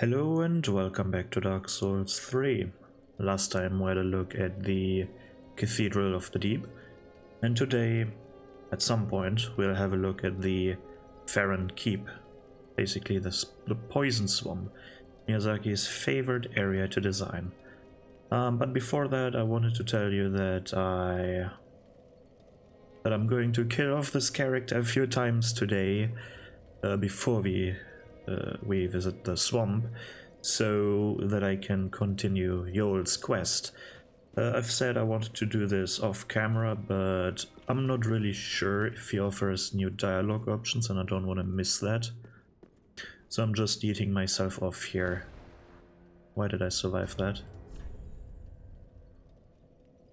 Hello and welcome back to Dark Souls 3. Last time we had a look at the Cathedral of the Deep, and today, at some point, we'll have a look at the Farron Keep, basically the poison swamp, Miyazaki's favorite area to design. But before that, I wanted to tell you that I'm going to kill off this character a few times today before we visit the swamp, so that I can continue Yoel's quest. I've said I wanted to do this off camera, but I'm not really sure if he offers new dialogue options and I don't want to miss that. So I'm just eating myself off here. Why did I survive that?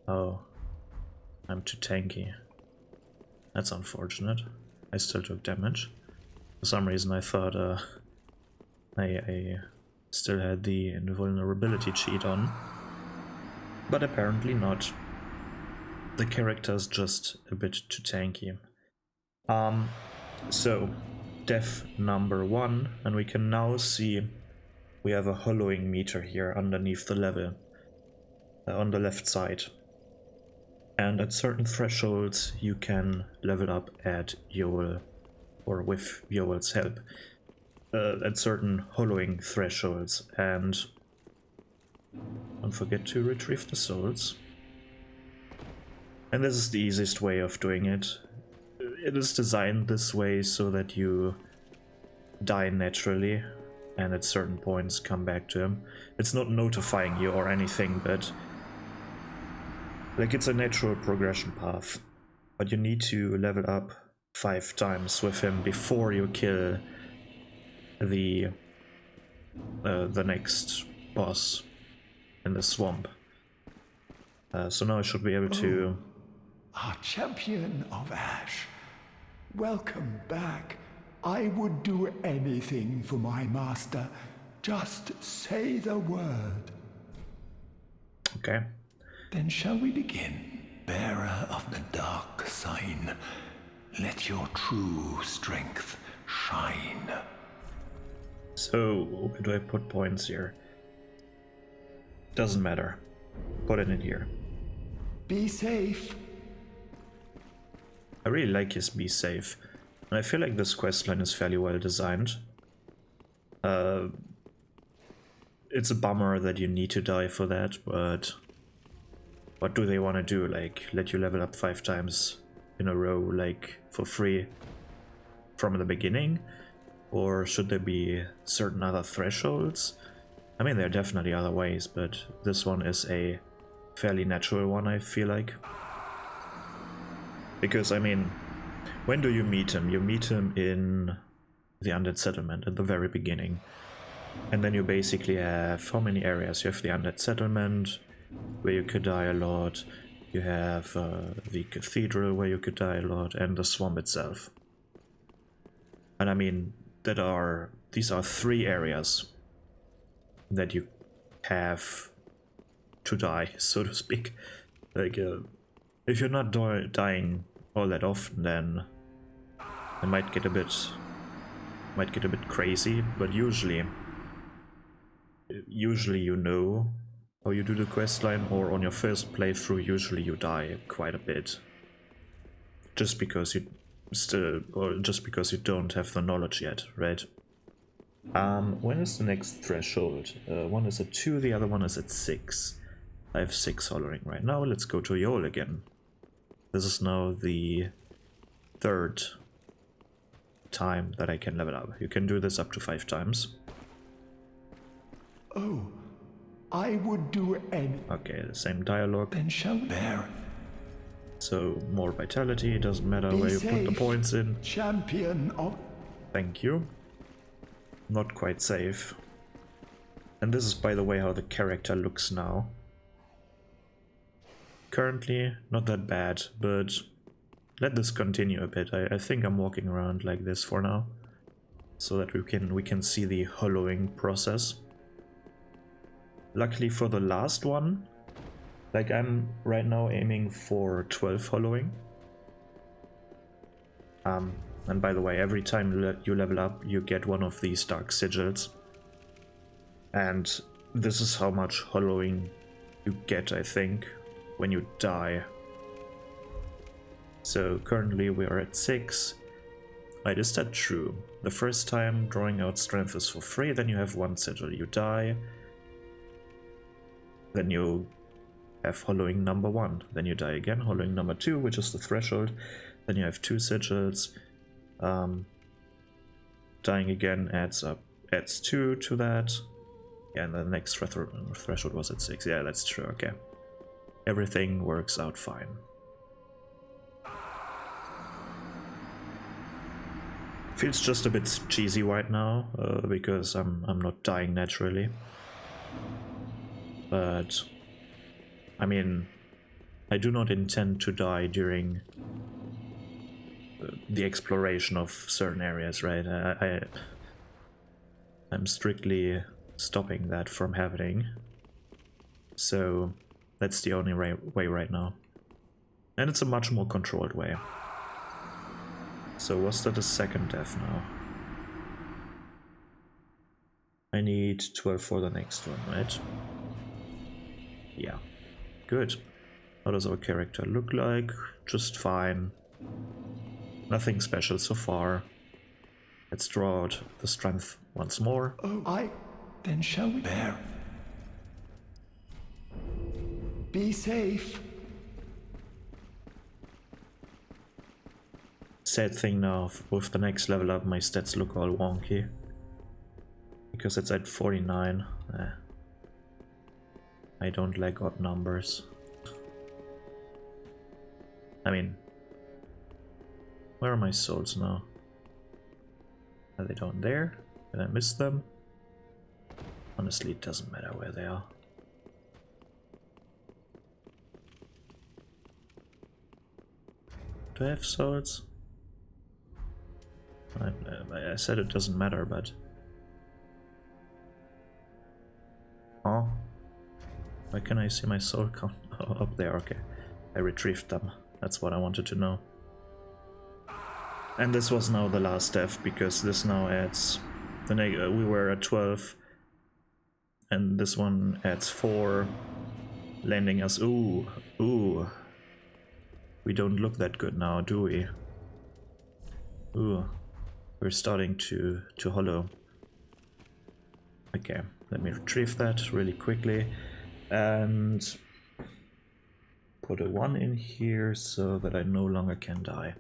Oh, I'm too tanky. That's unfortunate. I still took damage. For some reason I thought I still had the invulnerability cheat on, but apparently not. The character's just a bit too tanky. So, death number 1, and we can now see we have a hollowing meter here underneath the level, on the left side. And at certain thresholds you can level up at Yoel, or with Yoel's help. At certain hollowing thresholds, and don't forget to retrieve the souls. And this is the easiest way of doing it. It is designed this way so that you die naturally and at certain points come back to him. It's not notifying you or anything, but like, it's a natural progression path. But you need to level up 5 times with him before you kill the next boss in the swamp. So now I should be able to... Our champion of Ash, welcome back. I would do anything for my master. Just say the word. Okay. Then shall we begin? Bearer of the dark sign, let your true strength shine. So, where do I put points here? Doesn't matter. Put it in here. Be safe. I really like his be safe. And I feel like this questline is fairly well designed. It's a bummer that you need to die for that, but what do they want to do? Like, let you level up 5 times in a row, like, for free from the beginning? Or should there be certain other thresholds? I mean, there are definitely other ways, but this one is a fairly natural one, I feel like. Because, I mean, when do you meet him? You meet him in the Undead Settlement at the very beginning. And then you basically have how many areas? You have the Undead Settlement, where you could die a lot. You have the Cathedral, where you could die a lot, and the swamp itself. And I mean, these are 3 areas that you have to die, so to speak. Like, if you're not dying all that often, then it might get a bit crazy. But usually you know how you do the questline, or on your first playthrough, usually you die quite a bit, just because you don't have the knowledge yet, right? When is the next threshold? One is at 2, the other one is at 6. I have 6 hollowing right now. Let's go to Yoel again. This is now the 3rd time that I can level up. You can do this up to 5 times. Oh, I would do any... Okay, the same dialogue. Then shall bear. So, more vitality, it doesn't matter where you put the points in. Champion of... Thank you. Not quite safe. And this is, by the way, how the character looks now. Currently, not that bad, but let this continue a bit. I think I'm walking around like this for now, so that we can see the hollowing process. Luckily for the last one, like, I'm right now aiming for 12 hollowing. And by the way, every time you level up, you get one of these dark sigils. And this is how much hollowing you get, I think, when you die. So currently we are at 6. Wait, is that true? The first time drawing out strength is for free, then you have 1 sigil. You die, then you have hollowing number 1. Then you die again, hollowing number 2, which is the threshold. Then you have 2 sigils. Dying again adds 2 to that. Yeah, and the next threshold was at 6. Yeah, that's true, okay. Everything works out fine. Feels just a bit cheesy right now, because I'm not dying naturally. But, I mean, I do not intend to die during the exploration of certain areas, right? I'm strictly stopping that from happening. So, that's the only way right now. And it's a much more controlled way. So was that a second death now? I need 12 for the next one, right? Yeah. Good. How does our character look like? Just fine. Nothing special so far. Let's draw out the strength once more. Oh, then shall we bear? Be safe. Sad thing now, with the next level up my stats look all wonky. Because it's at 49. I don't like odd numbers. I mean, where are my souls now? Are they down there? Did I miss them? Honestly, it doesn't matter where they are. Do I have souls? I said it doesn't matter, but... Oh? Why can I see my soul count? Oh, up there, okay. I retrieved them. That's what I wanted to know. And this was now the last death, because this now adds... we were at 12. And this one adds 4. Landing us... Ooh. We don't look that good now, do we? Ooh. We're starting to hollow. Okay, let me retrieve that really quickly and put a 1 in here so that I no longer can die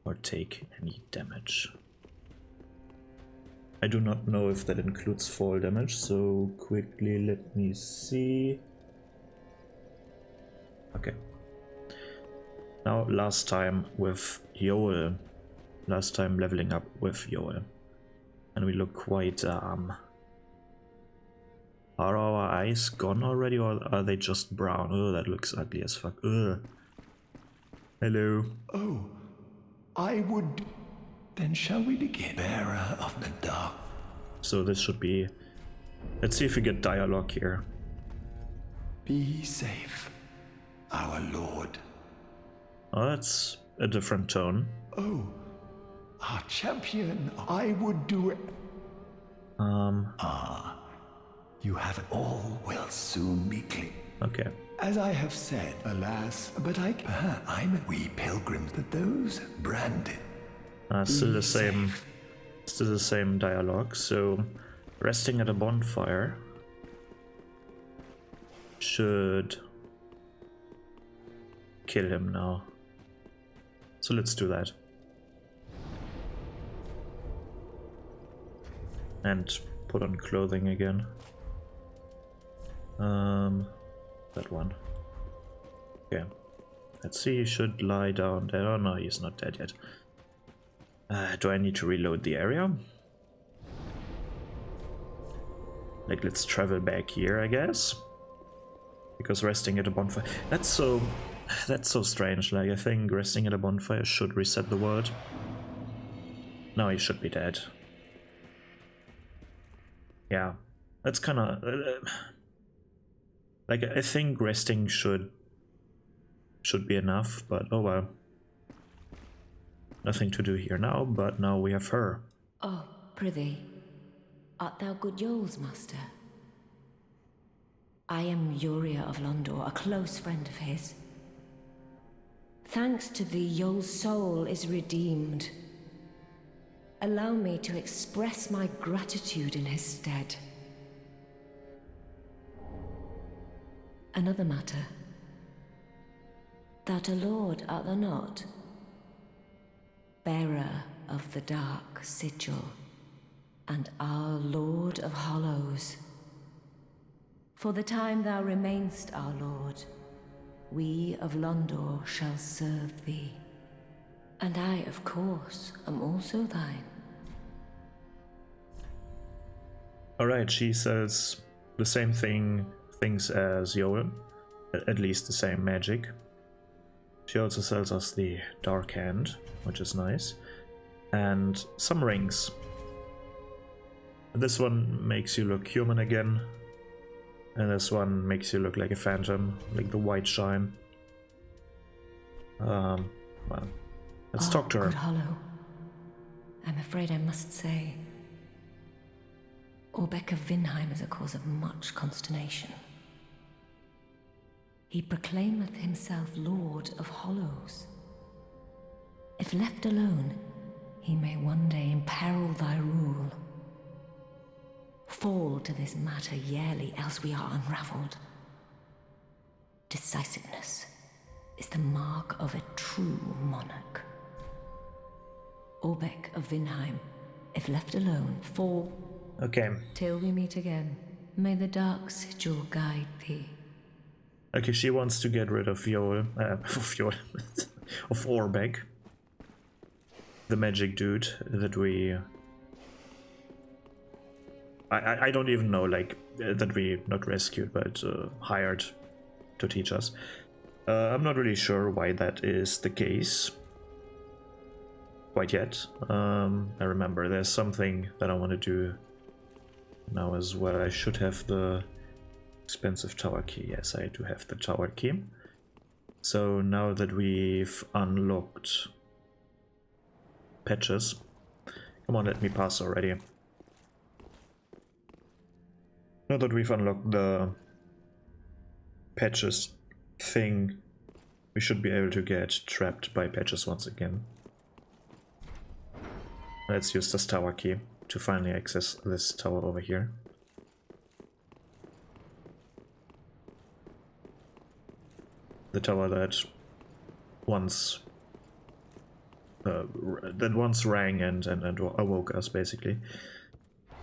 or take any damage. I do not know if that includes fall damage, so quickly let me see. Okay. Now last time with Yoel. Last time leveling up with Yoel. And we look quite, are our eyes gone already, or are they just brown? Oh, that looks ugly as fuck. Ugh. Hello. Oh, I would... Then shall we begin? Bearer of the dark. So this should be... Let's see if we get dialogue here. Be safe, our lord. Oh, that's a different tone. Oh, our champion, I would do it. You have it. All will soon be clear. Okay. As I have said, alas, but we pilgrims, that those branded. Still the same. Still the same dialogue. So, resting at a bonfire should kill him now. So let's do that. And put on clothing again. That one. Okay. Let's see, he should lie down there. Oh no, he's not dead yet. Do I need to reload the area? Like, let's travel back here, I guess. Because resting at a bonfire... That's so strange. Like, I think resting at a bonfire should reset the world. No, he should be dead. Yeah, that's kind of... like, I think resting should be enough, but oh well. Nothing to do here now, but now we have her. Oh, prithee, art thou good Yoel's master? I am Yuria of Londor, a close friend of his. Thanks to thee, your soul is redeemed. Allow me to express my gratitude in his stead. Another matter. Thou a lord art thou not? Bearer of the dark sigil, and our Lord of Hollows. For the time thou remainst our Lord, we of Londor shall serve thee. And I, of course, am also thine. Alright, she sells the same things as Yoel, at least the same magic. She also sells us the Dark Hand, which is nice, and some rings. This one makes you look human again, and this one makes you look like a phantom, like the white shine. Well, let's talk to her. Good Hollow. I'm afraid I must say, Orbeck of Vinheim is a cause of much consternation. He proclaimeth himself Lord of Hollows. If left alone, he may one day imperil thy rule. Fall to this matter yearly, else we are unravelled. Decisiveness is the mark of a true monarch. Orbeck of Vinheim, if left alone, fall. Okay. Till we meet again, may the dark sigil guide thee. Okay, she wants to get rid of Yoel, of Orbeck, the magic dude that we... I don't even know, like, that we not rescued, but hired to teach us. I'm not really sure why that is the case quite yet. I remember there's something that I want to do now as well. I should have the expensive tower key. Yes, I do have the tower key. So now that we've unlocked patches, come on, let me pass already. Now that we've unlocked the patches thing, we should be able to get trapped by patches once again. Let's use this tower key to finally access this tower over here. The tower that once rang and awoke us, basically.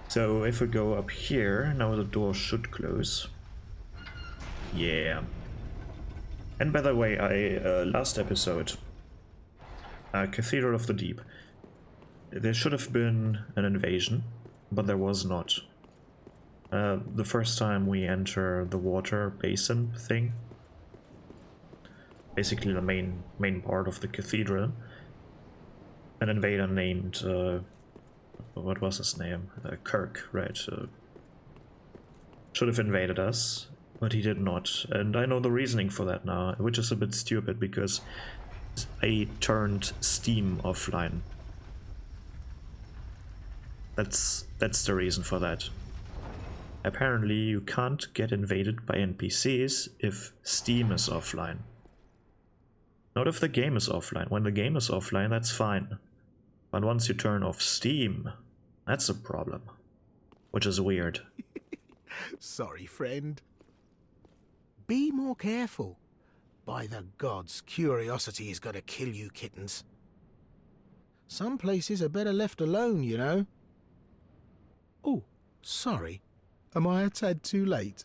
So if we go up here, now the door should close. Yeah. And by the way, last episode, Cathedral of the Deep. There should have been an invasion, but there was not. The first time we enter the water basin thing, basically the main part of the cathedral, an invader named what was his name? Kirk, right? Should have invaded us, but he did not. And I know the reasoning for that now, which is a bit stupid because I turned Steam offline. That's the reason for that. Apparently you can't get invaded by NPCs if Steam is offline. Not if the game is offline. When the game is offline, that's fine. But once you turn off Steam, that's a problem. Which is weird. Sorry, friend. Be more careful. By the gods, curiosity is gonna kill you kittens. Some places are better left alone, you know. Oh, sorry. Am I a tad too late?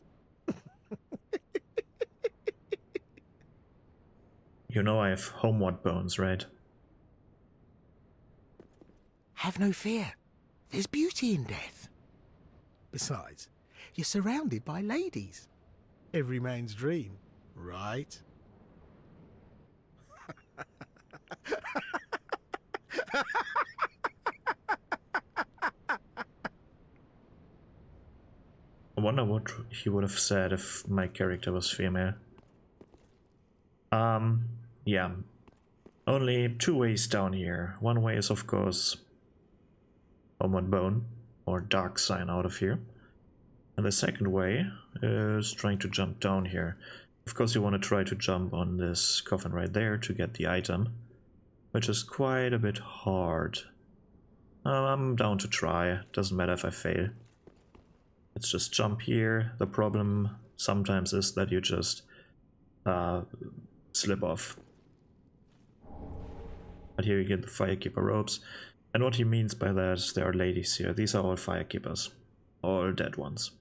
You know I have homeward bones, right? Have no fear. There's beauty in death. Besides, you're surrounded by ladies. Every man's dream, right? I wonder what he would have said if my character was female. Yeah. Only two ways down here. One way is, of course, Homeward Bone, or Dark Sign out of here. And the second way is trying to jump down here. Of course you want to try to jump on this coffin right there to get the item, which is quite a bit hard. I'm down to try, doesn't matter if I fail. Let's just jump here. The problem sometimes is that you just slip off. But here you get the Firekeeper robes. And what he means by that is there are ladies here. These are all Firekeepers. All dead ones.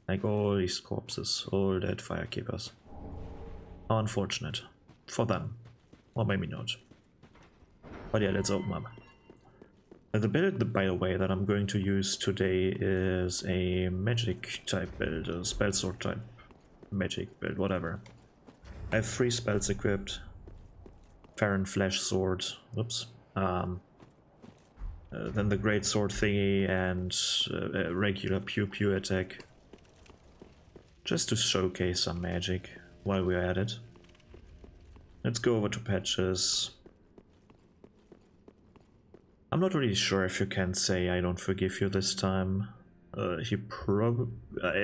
Like all these corpses. All dead Firekeepers. How unfortunate. For them. Or maybe not. But yeah, let's open up. The build, by the way, that I'm going to use today is a magic type build. A spell sword type magic build, whatever. I have 3 spells equipped. Farron Flash Sword, whoops. Then the Great Sword thingy and a regular Pew Pew attack. Just to showcase some magic while we're at it. Let's go over to patches. I'm not really sure if you can say I don't forgive you this time. I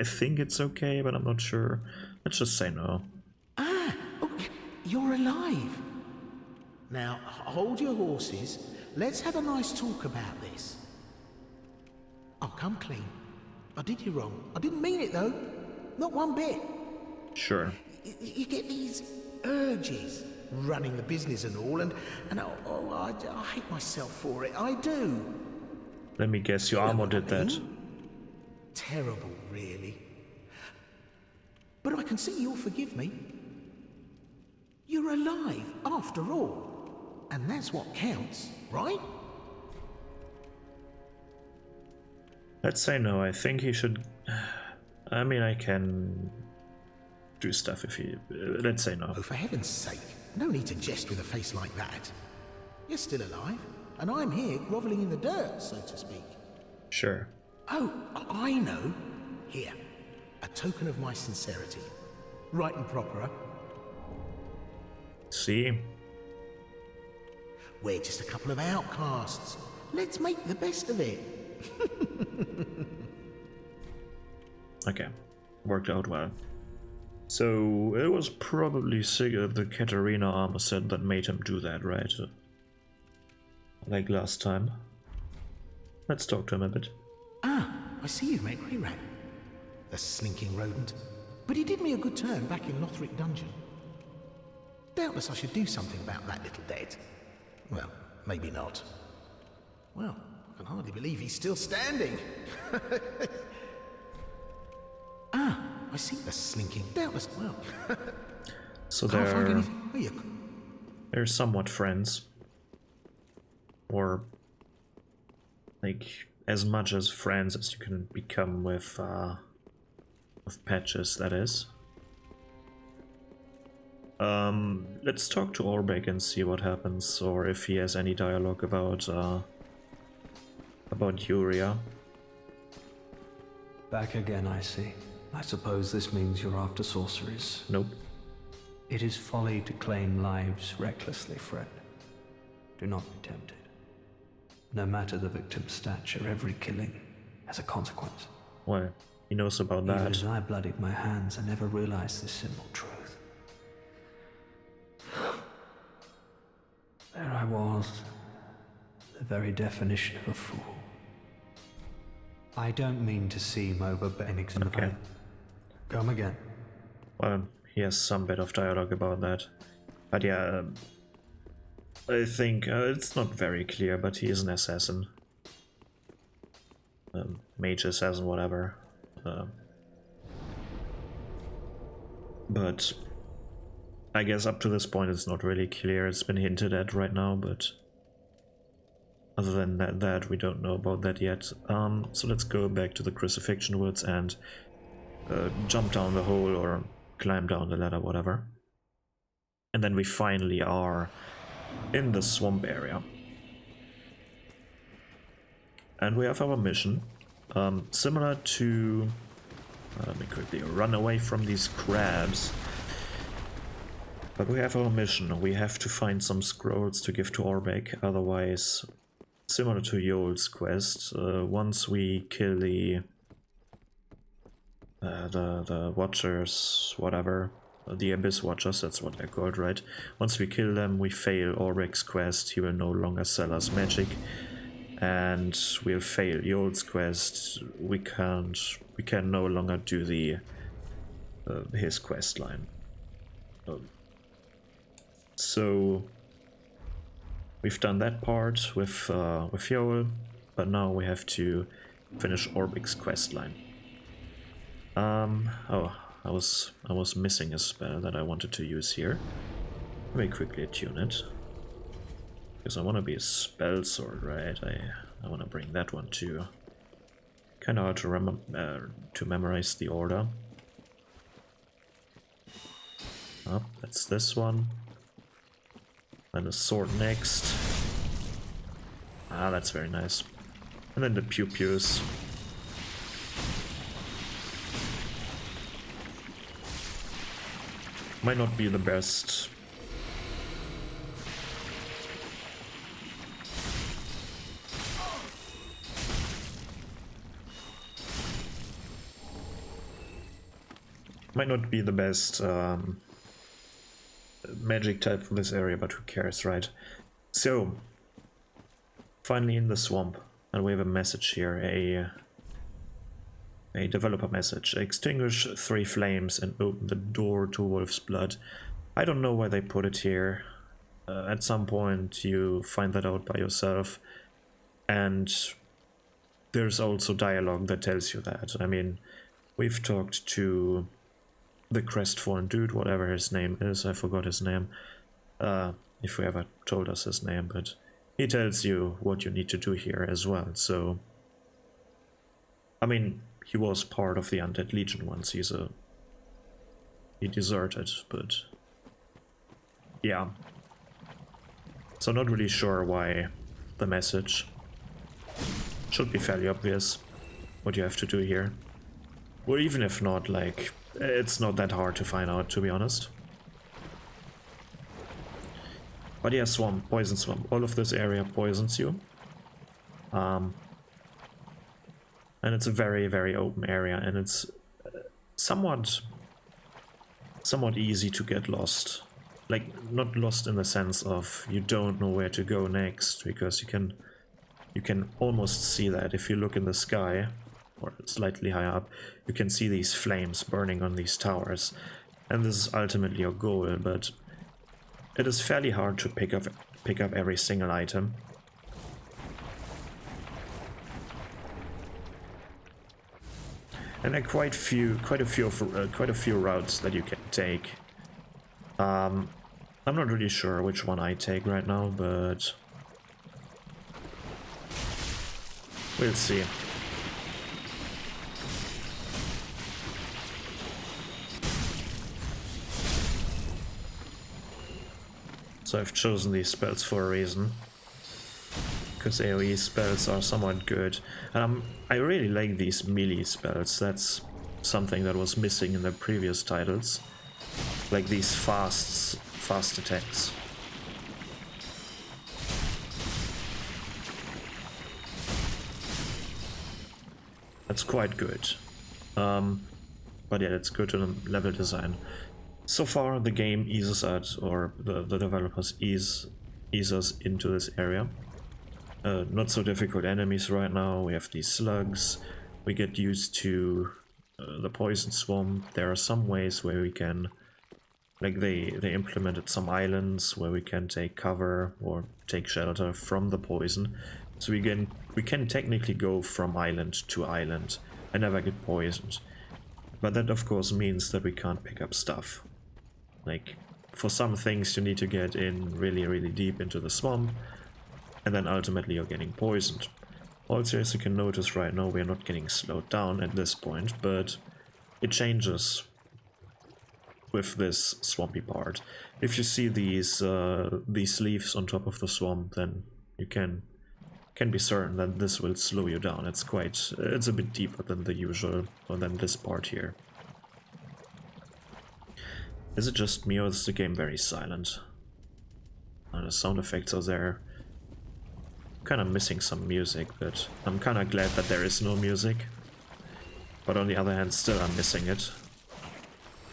think it's okay, but I'm not sure. Let's just say no. Ah, oh, you're alive. Now, hold your horses. Let's have a nice talk about this. Oh, come clean. I did you wrong. I didn't mean it, though. Not one bit. Sure. You get these urges, running the business and all, and I hate myself for it. I do. Let me guess, your armor did that. Terrible, really. But I can see you'll forgive me. You're alive, after all. And that's what counts, right? Let's say no. I think he should... I mean, I can do stuff if he... let's say no. Oh, for heaven's sake. No need to jest with a face like that. You're still alive, and I'm here grovelling in the dirt, so to speak. Sure. Oh, I know. Here, a token of my sincerity. Right and proper, huh? See? We're just a couple of outcasts. Let's make the best of it. Okay. Worked out well. So, it was probably the Katarina armor set that made him do that, right? Like last time. Let's talk to him a bit. Ah, I see you've met Greyrat. The slinking rodent. But he did me a good turn back in Lothric Dungeon. Doubtless I should do something about that little dead. Well, maybe not. Well, I can hardly believe he's still standing. Ah, I see the slinking. Doubtless, well. So Can't find anything. Oh, you... they're somewhat friends. Or like as much as friends as you can become with Patches, that is. Let's talk to Orbeck and see what happens, or if he has any dialogue about Yuria. Back again, I see. I suppose this means you're after sorceries. Nope. It is folly to claim lives recklessly, friend. Do not be tempted. No matter the victim's stature, every killing has a consequence. Well, he knows about Even that. as I bloodied my hands, I never realized this simple truth. There I was, the very definition of a fool. I don't mean to seem overbearing. Okay. Come again. Well, he has some bit of dialogue about that. But yeah, I think it's not very clear, but he is an assassin. Mage assassin, whatever. But I guess up to this point it's not really clear. It's been hinted at right now, but other than that we don't know about that yet. So let's go back to the Crucifixion Woods and jump down the hole or climb down the ladder, whatever. And then we finally are in the swamp area. And we have our mission. Similar to... let me quickly run away from these crabs. But we have our mission. We have to find some scrolls to give to Orbeck. Otherwise, similar to Yoel's quest, once we kill the the Watchers, whatever. The Abyss Watchers, that's what they're called, right? Once we kill them, we fail Oryx's quest. He will no longer sell us magic. And we'll fail Yold's quest. We can no longer do the his quest line. So we've done that part with Yoel, but now we have to finish Orbic's quest line. Oh, I was missing a spell that I wanted to use here. Let me quickly tune it. Because I want to be a spell sword, right? I want to bring that one too. Kind of hard to memorize the order. Oh, that's this one. Then the sword next. Ah, that's very nice. And then the pew-pews. Might not be the best. Might not be the best magic type for this area, but who cares, right? So, finally in the swamp, and we have a message here, a developer message. Extinguish 3 flames and open the door to Wolf's Blood. I don't know why they put it here. At some point you find that out by yourself, and there's also dialogue that tells you that. I mean, we've talked to the crestfallen dude, whatever his name is, I forgot his name, if we ever told us his name, but he tells you what you need to do here as well. So, I mean, he was part of the Undead Legion once. He deserted, but yeah. So not really sure why the message. Should be fairly obvious what you have to do here. Or even if not, like, it's not that hard to find out, to be honest. But yeah, swamp, poison swamp. All of this area poisons you. And it's a very, very open area, and it's somewhat easy to get lost. Like, not lost in the sense of you don't know where to go next, because you can almost see that if you look in the sky, or slightly higher up, you can see these flames burning on these towers. And this is ultimately your goal, but it is fairly hard to pick up every single item. And there are quite a few routes that you can take. I'm not really sure which one I take right now, but we'll see. So I've chosen these spells for a reason, because AoE spells are somewhat good. And I really like these melee spells. That's something that was missing in the previous titles, like these fast attacks. That's quite good. But yeah, it's good in the level design. So far, the game eases us, or the developers ease us into this area. Not so difficult enemies right now. We have these slugs. We get used to the poison swamp. There are some ways where we can, like they implemented some islands where we can take cover or take shelter from the poison. So we can technically go from island to island and never get poisoned. But that of course means that we can't pick up stuff. Like, for some things you need to get in really, really deep into the swamp, and then ultimately you're getting poisoned. Also, as you can notice right now, we're not getting slowed down at this point, but it changes with this swampy part. If you see these leaves on top of the swamp, then you can be certain that this will slow you down. It's a bit deeper than the usual, or than this part here. Is it just me, or is the game very silent? The sound effects are there. I'm kind of missing some music, but I'm kind of glad that there is no music. But on the other hand, still I'm missing it.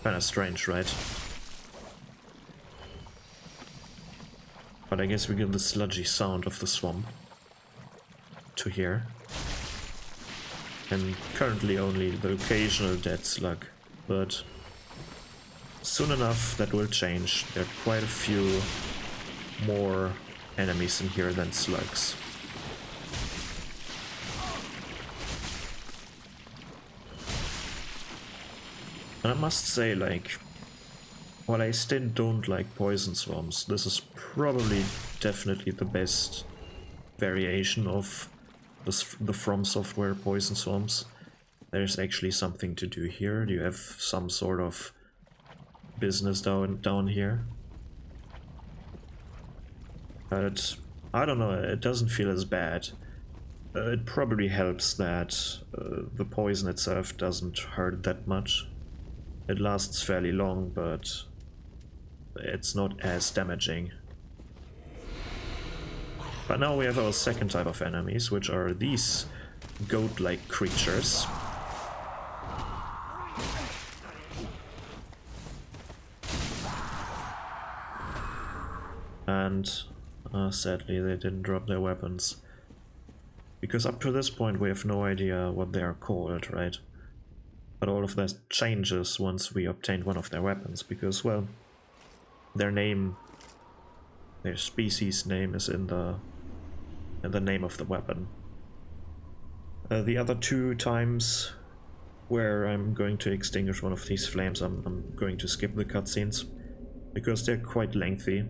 Kinda strange, right? But I guess we get the sludgy sound of the swamp to hear. And currently only the occasional dead slug, but soon enough that will change. There are quite a few more enemies in here than slugs. And I must say, like, while I still don't like poison swarms, this is probably definitely the best variation of the From Software poison swarms. There's actually something to do here. You have some sort of business down here. But I don't know, it doesn't feel as bad. It probably helps that the poison itself doesn't hurt that much. It lasts fairly long, but it's not as damaging. But now we have our second type of enemies, which are these goat-like creatures. And sadly they didn't drop their weapons. Because up to this point we have no idea what they are called, right? But all of that changes once we obtain one of their weapons, because, well, their name, their species name is in the name of the weapon. The other two times where I'm going to extinguish one of these flames, I'm going to skip the cutscenes, because they're quite lengthy.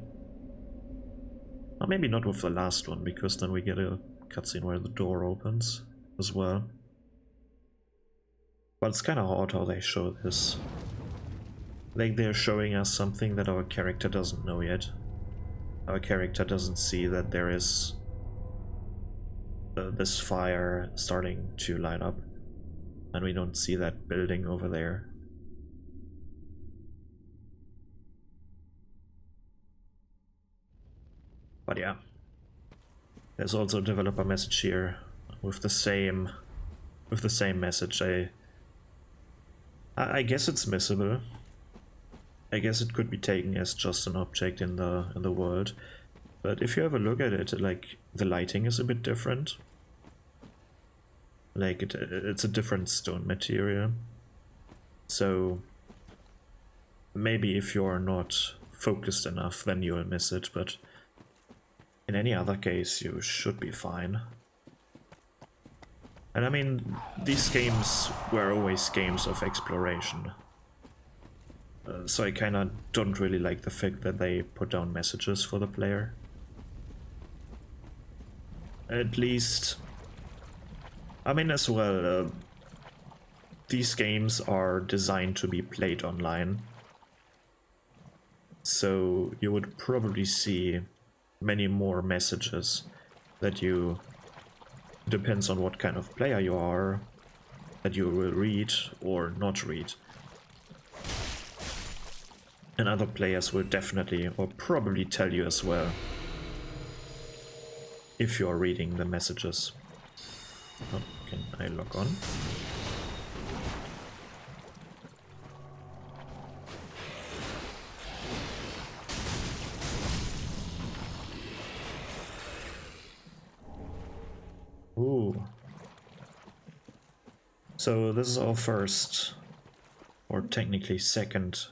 Or maybe not with the last one, because then we get a cutscene where the door opens as well. But it's kind of odd how they show this. Like they're showing us something that our character doesn't know yet. Our character doesn't see that there is this fire starting to light up. And we don't see that building over there. But yeah. There's also a developer message here with the same message. I guess it's missable. I guess it could be taken as just an object in the world. But if you have a look at it, like, the lighting is a bit different. Like, it's a different stone material. So maybe if you're not focused enough, then you'll miss it, but in any other case, you should be fine. And I mean, these games were always games of exploration. So I kinda don't really like the fact that they put down messages for the player. At least, I mean, as well, these games are designed to be played online. So you would probably see many more messages that you, depends on what kind of player you are, that you will read or not read. And other players will definitely or probably tell you as well if you're reading the messages. Oh, can I log on? Ooh. So this is our first, or technically second,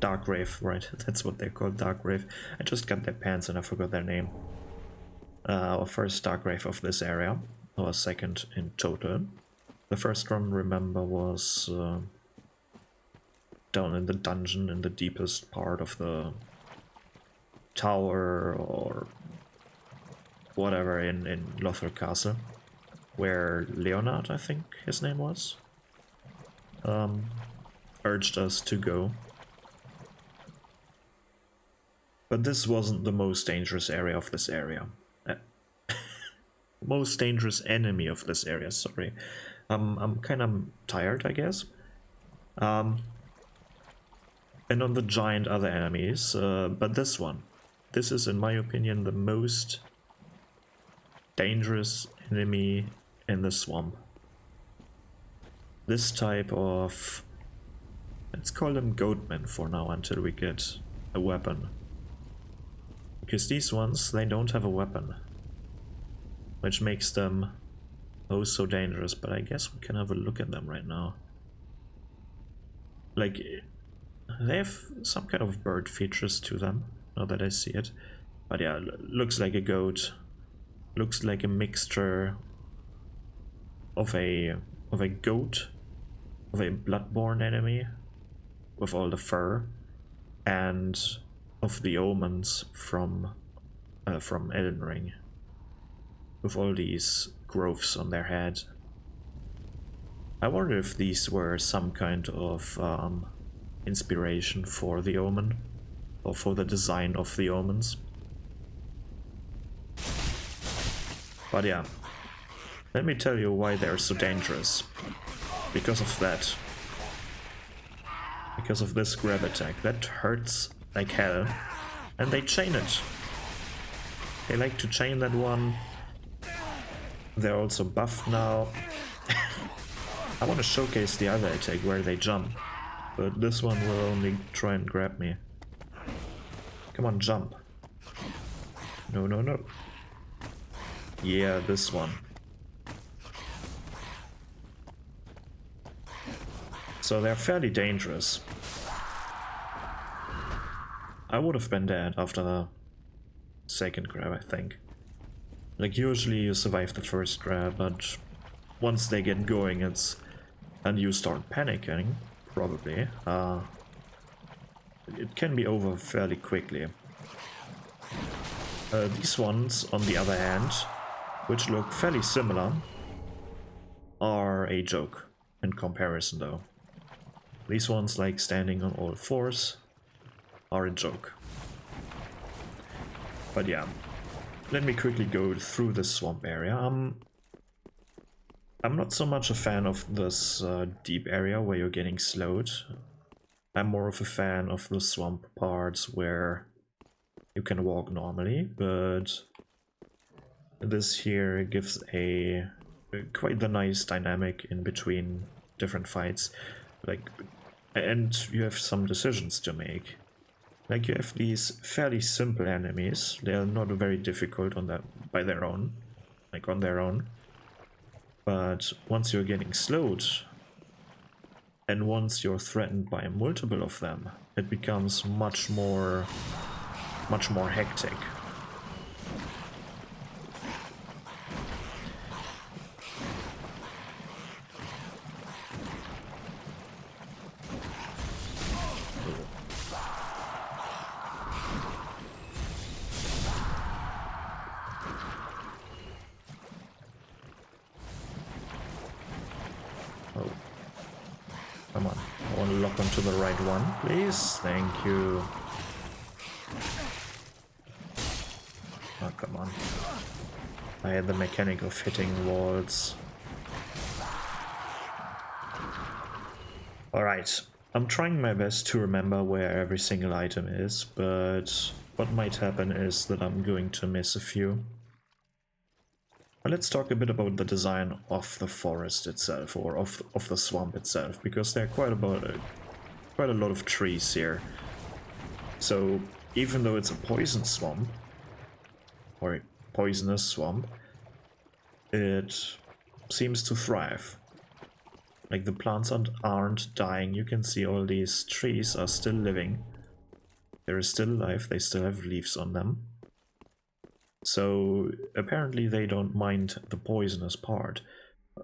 Dark Rave, right? That's what they're called, Dark Rave. I just got their pants and I forgot their name. Our first Dark Rave of this area, our second in total. The first one, remember, was down in the dungeon in the deepest part of the tower or whatever in Lothar Castle, where Leonard, I think his name was, urged us to go. But this wasn't the most dangerous area of this area. Most dangerous enemy of this area, sorry. I'm kind of tired, I guess. And on the giant other enemies, but this one. This is, in my opinion, the most dangerous enemy in the swamp. this type of, let's call them goatmen for now until we get a weapon. Because these ones, they don't have a weapon, which makes them oh so dangerous, but I guess we can have a look at them right now. Like, they have some kind of bird features to them, now that I see it. But yeah, looks like a goat. Looks like a mixture of a goat, of a bloodborne enemy with all the fur, and of the omens from Elden Ring, with all these growths on their head. I wonder if these were some kind of inspiration for the omen, or for the design of the omens. But yeah, let me tell you why they're so dangerous. Because of that. Because of this grab attack. That hurts like hell. And they chain it. They like to chain that one. They're also buffed now. I want to showcase the other attack where they jump. But this one will only try and grab me. Come on, jump. No, no, no. Yeah, this one. So they're fairly dangerous. I would have been dead after the second grab, I think. Like, usually you survive the first grab, but once they get going, and you start panicking, probably, it can be over fairly quickly. These ones, on the other hand, which look fairly similar, are a joke in comparison though. These ones, like standing on all fours, are a joke. But yeah, let me quickly go through this swamp area. I'm not so much a fan of this deep area where you're getting slowed. I'm more of a fan of the swamp parts where you can walk normally, but this here gives a quite the nice dynamic in between different fights. Like, and you have some decisions to make. Like, you have these fairly simple enemies. They are not very difficult on by their own, like on their own. But once you're getting slowed, and once you're threatened by multiple of them, it becomes much more hectic. Oh, come on, I want to lock onto the right one, please. Thank you. Oh, come on. I had the mechanic of hitting walls. Alright, I'm trying my best to remember where every single item is, but what might happen is that I'm going to miss a few. But let's talk a bit about the design of the forest itself, or of the swamp itself, because there are quite a lot of trees here. So even though it's a poison swamp, or a poisonous swamp, it seems to thrive. Like, the plants aren't dying. You can see all these trees are still living. They're still alive, they still have leaves on them. So apparently they don't mind the poisonous part.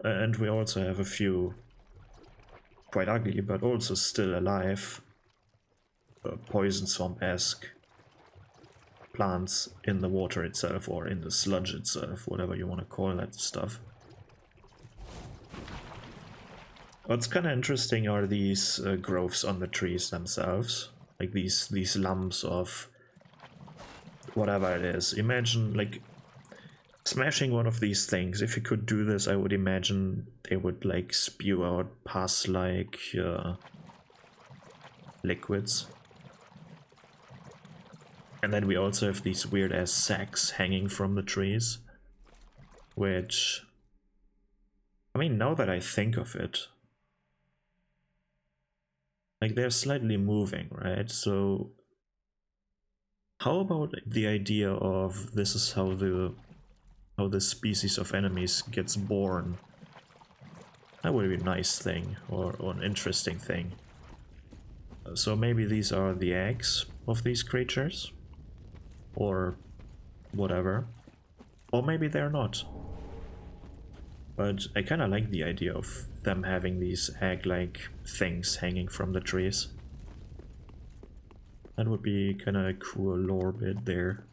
And we also have a few quite ugly, but also still alive, poison swamp-esque plants in the water itself, or in the sludge itself, whatever you want to call that stuff. What's kind of interesting are these growths on the trees themselves, like these lumps of whatever it is. Imagine, like, smashing one of these things. If you could do this, I would imagine they would, like, spew out pus-like liquids. And then we also have these weird-ass sacks hanging from the trees, which, I mean, now that I think of it, Like they're slightly moving, right? So how about the idea of this is how the species of enemies gets born? That would be a nice thing, or an interesting thing. So maybe these are the eggs of these creatures, or whatever. Or maybe they're not. But I kind of like the idea of them having these egg-like things hanging from the trees. That would be kind of a cool lore bit there.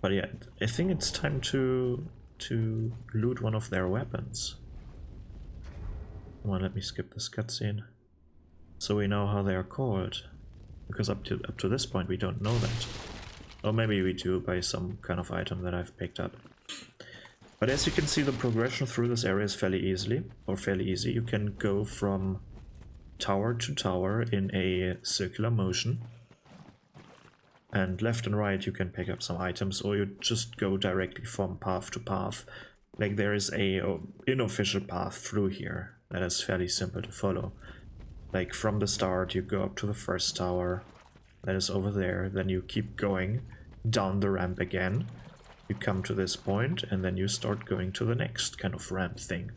But yeah, I think it's time to loot one of their weapons. Come on, let me skip this cutscene. So we know how they are called. Because up to this point we don't know that. Or maybe we do by some kind of item that I've picked up. But as you can see, the progression through this area is fairly easy. You can go from tower to tower in a circular motion. And left and right you can pick up some items, or you just go directly from path to path. Like there is a unofficial path through here that is fairly simple to follow. Like from the start you go up to the first tower, that is over there, then you keep going down the ramp again, you come to this point, and then you start going to the next kind of ramp thing.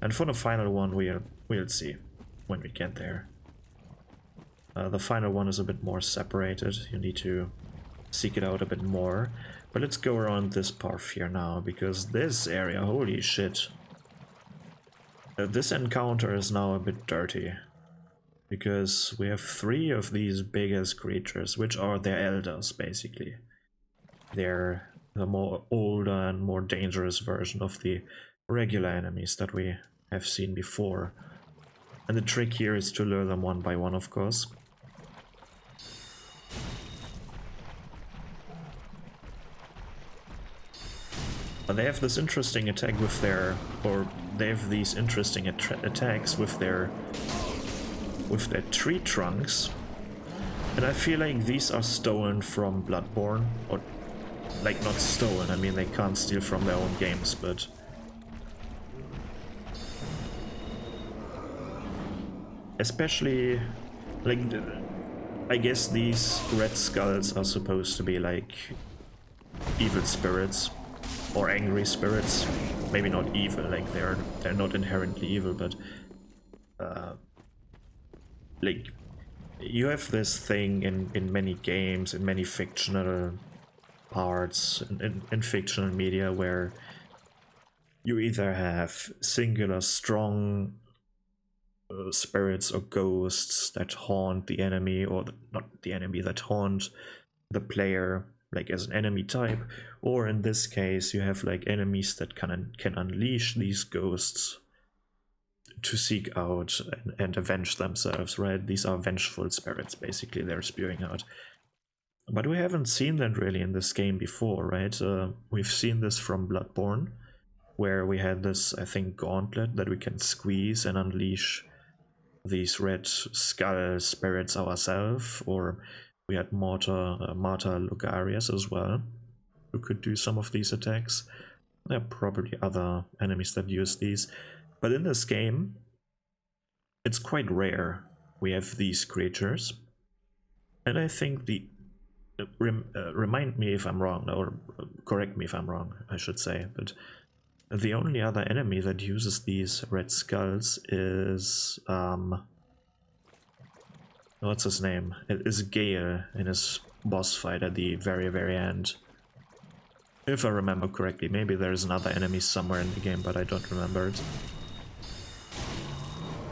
And for the final one we'll see when we get there. The final one is a bit more separated, you need to seek it out a bit more. But let's go around this path here now, because this area, holy shit. This encounter is now a bit dirty. Because we have 3 of these biggest creatures, which are their elders, basically. They're the more older and more dangerous version of the regular enemies that we have seen before. And the trick here is to lure them one by one, of course. But they have this interesting attack with their... or they have these interesting attacks with their tree trunks, and I feel like these are stolen from Bloodborne, or like not stolen, I mean they can't steal from their own games, but especially like I guess these red skulls are supposed to be like evil spirits or angry spirits, maybe not evil, like they're not inherently evil, but like, you have this thing in many games, in many fictional parts, in fictional media, where you either have singular strong spirits or ghosts that haunt the enemy, or not the enemy, that haunt the player, like as an enemy type, or in this case you have like enemies that can unleash these ghosts to seek out and avenge themselves, right? These are vengeful spirits, basically, they're spewing out. But we haven't seen that really in this game before, right? We've seen this from Bloodborne, where we had this, I think, gauntlet that we can squeeze and unleash these red skull spirits ourselves, or we had Marta Lugarius as well, who could do some of these attacks. There are probably other enemies that use these. But in this game, it's quite rare we have these creatures. And I think remind me if I'm wrong, or correct me if I'm wrong, I should say, but the only other enemy that uses these red skulls is, what's his name? It is Gale in his boss fight at the very, very end. If I remember correctly, maybe there's another enemy somewhere in the game, but I don't remember it.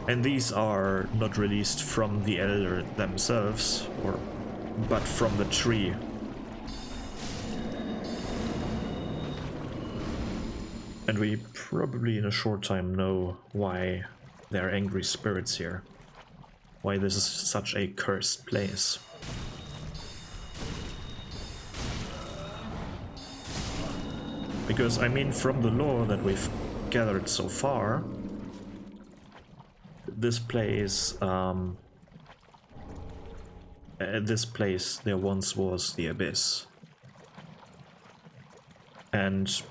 And these are not released from the Elder themselves, but from the tree. And we probably in a short time know why there are angry spirits here. Why this is such a cursed place. Because, I mean, from the lore that we've gathered so far, this place, there once was the Abyss. And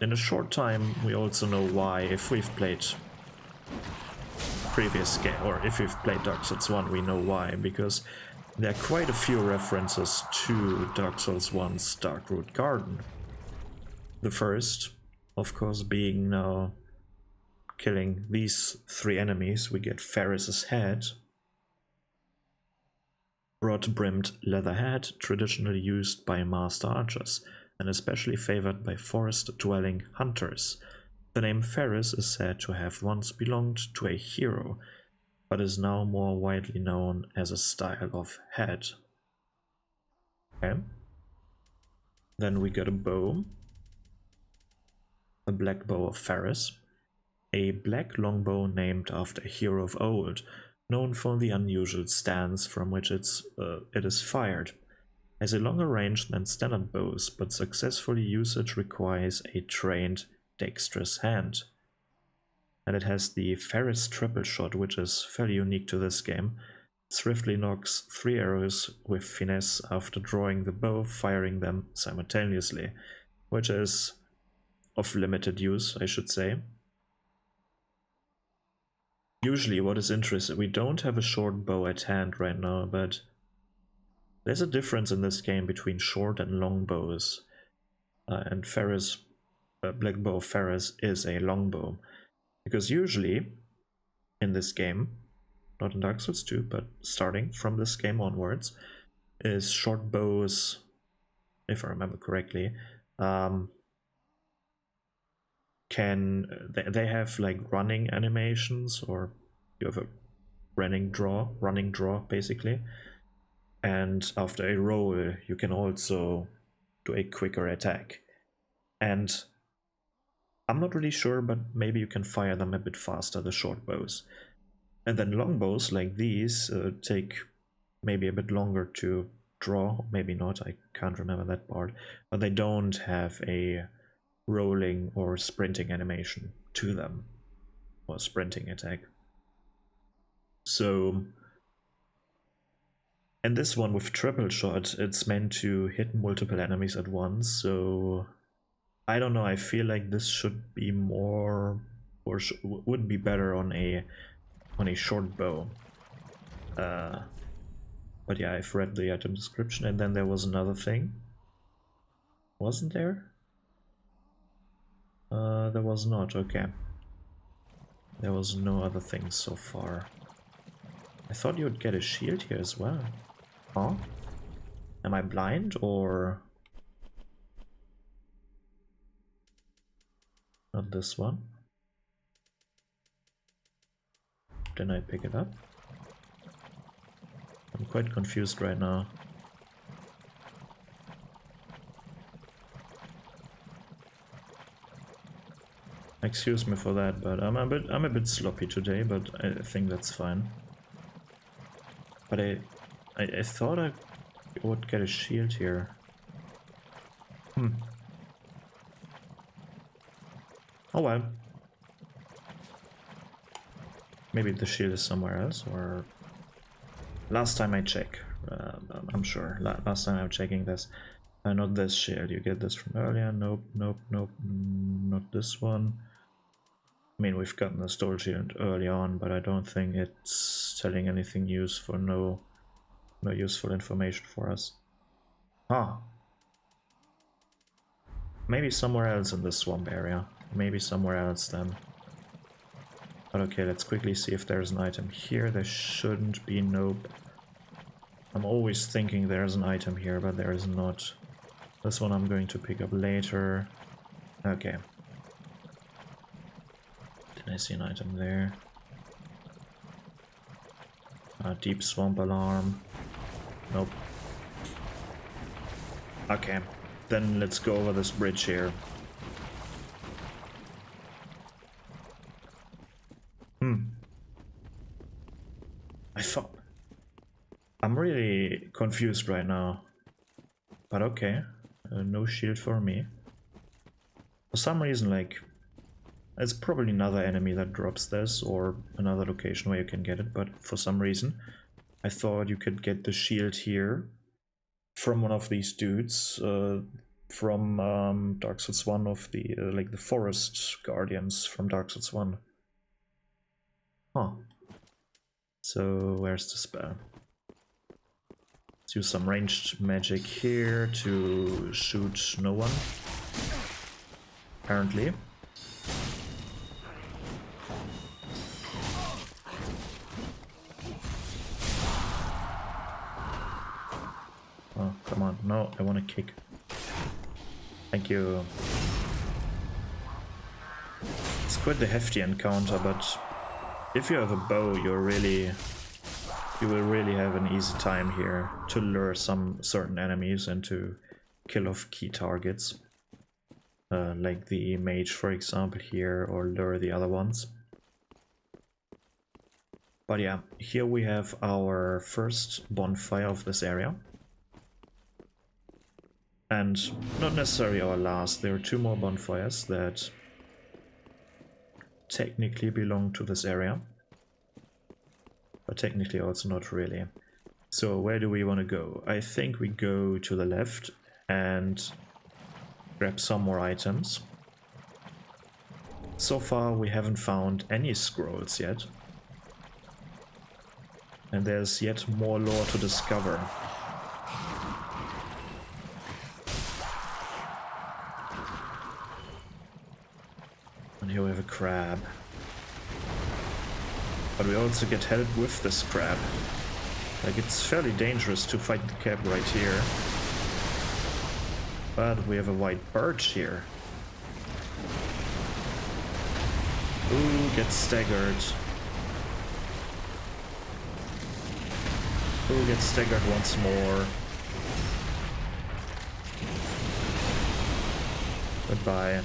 in a short time we also know why, if we've played previous game, or if we've played Dark Souls 1, we know why, because there are quite a few references to Dark Souls 1's Darkroot Garden. The first, of course, being now killing these 3 enemies. We get Ferris's head, broad-brimmed leather hat, traditionally used by master archers, and especially favored by forest-dwelling hunters. The name Ferris is said to have once belonged to a hero, but is now more widely known as a style of head. Okay. Then we got a bow. A black bow of Ferris. A black longbow named after a hero of old, known for the unusual stance from which it is fired. Has a longer range than standard bows, but successful usage requires a trained, dexterous hand. And it has the Ferris triple shot, which is fairly unique to this game. It swiftly knocks 3 arrows with finesse after drawing the bow, firing them simultaneously, which is of limited use, I should say. Usually what is interesting, we don't have a short bow at hand right now, but there's a difference in this game between short and long bows. And Ferris, Black Bow of Ferris is a long bow. Because usually, in this game, not in Dark Souls 2, but starting from this game onwards, is short bows, if I remember correctly, they have like running animations, or you have a running draw basically, and after a roll you can also do a quicker attack. And I'm not really sure, but maybe you can fire them a bit faster, the short bows. And then long bows like these take maybe a bit longer to draw, maybe not, I can't remember that part, but they don't have a rolling or sprinting animation to them, or sprinting attack. So, and this one with triple shot, it's meant to hit multiple enemies at once, so I don't know, I feel like this should be more, or would be better on a short bow. But yeah, I've read the item description, and then there was another thing. Wasn't there? There was not, okay. There was no other things so far. I thought you would get a shield here as well. Huh? Am I blind, or... Not this one. Didn't I pick it up? I'm quite confused right now. Excuse me for that, but I'm a bit sloppy today, but I think that's fine. But I thought I would get a shield here. Oh well. Maybe the shield is somewhere else, or... Last time I check, I'm sure. Last time I'm checking this. Not this shield, you get this from earlier. Nope, nope, nope, not this one. I mean, we've gotten a stole shield early on, but I don't think it's telling anything useful. No useful information for us. Ah. Maybe somewhere else in the swamp area. Maybe somewhere else then. But okay, let's quickly see if there's an item here. There shouldn't be, nope. I'm always thinking there's an item here, but there is not. This one I'm going to pick up later. Okay. Did I see an item there? Deep swamp alarm. Nope. Okay, then let's go over this bridge here. I thought... I'm really confused right now. But okay, no shield for me. For some reason, like... It's probably another enemy that drops this, or another location where you can get it, but for some reason I thought you could get the shield here from one of these dudes from Dark Souls 1 of the like the forest guardians from Dark Souls 1. Huh. So where's the spell? Let's use some ranged magic here to shoot no one. Apparently. Oh, come on. No, I want to kick. Thank you. It's quite the hefty encounter, but if you have a bow, you will really have an easy time here to lure some certain enemies and to kill off key targets. Like the mage, for example, here, or lure the other ones. But yeah, here we have our first bonfire of this area. And not necessarily our last, there are 2 more bonfires that technically belong to this area. But technically also not really. So where do we want to go? I think we go to the left and grab some more items. So far we haven't found any scrolls yet. And there's yet more lore to discover. And here we have a crab. But we also get help with this crab. Like, it's fairly dangerous to fight the crab right here. But we have a white birch here. Ooh, gets staggered. Ooh, gets staggered once more. Goodbye.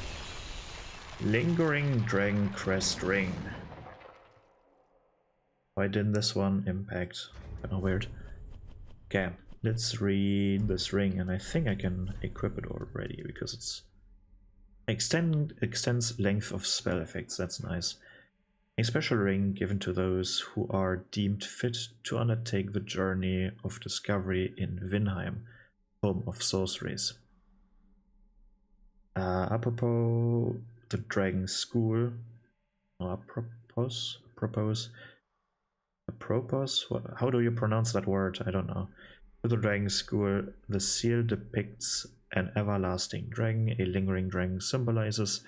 Lingering Dragon Crest Ring. Why didn't this one impact? Kinda weird. Okay, let's read this ring, and I think I can equip it already because it's extends length of spell effects. That's nice. A special ring given to those who are deemed fit to undertake the journey of discovery in Vinheim, home of sorceries. Apropos the Dragon School. No, apropos. How do you pronounce that word? I don't know. To the Dragon School, the seal depicts an everlasting dragon. A lingering dragon symbolizes,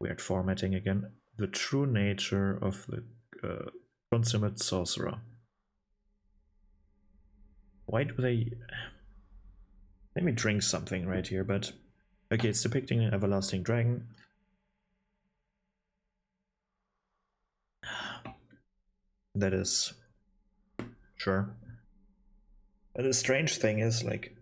weird formatting again, the true nature of the consummate sorcerer. Why do they... Let me drink something right here, but... Okay, it's depicting an everlasting dragon. That is... Sure. But the strange thing is, like...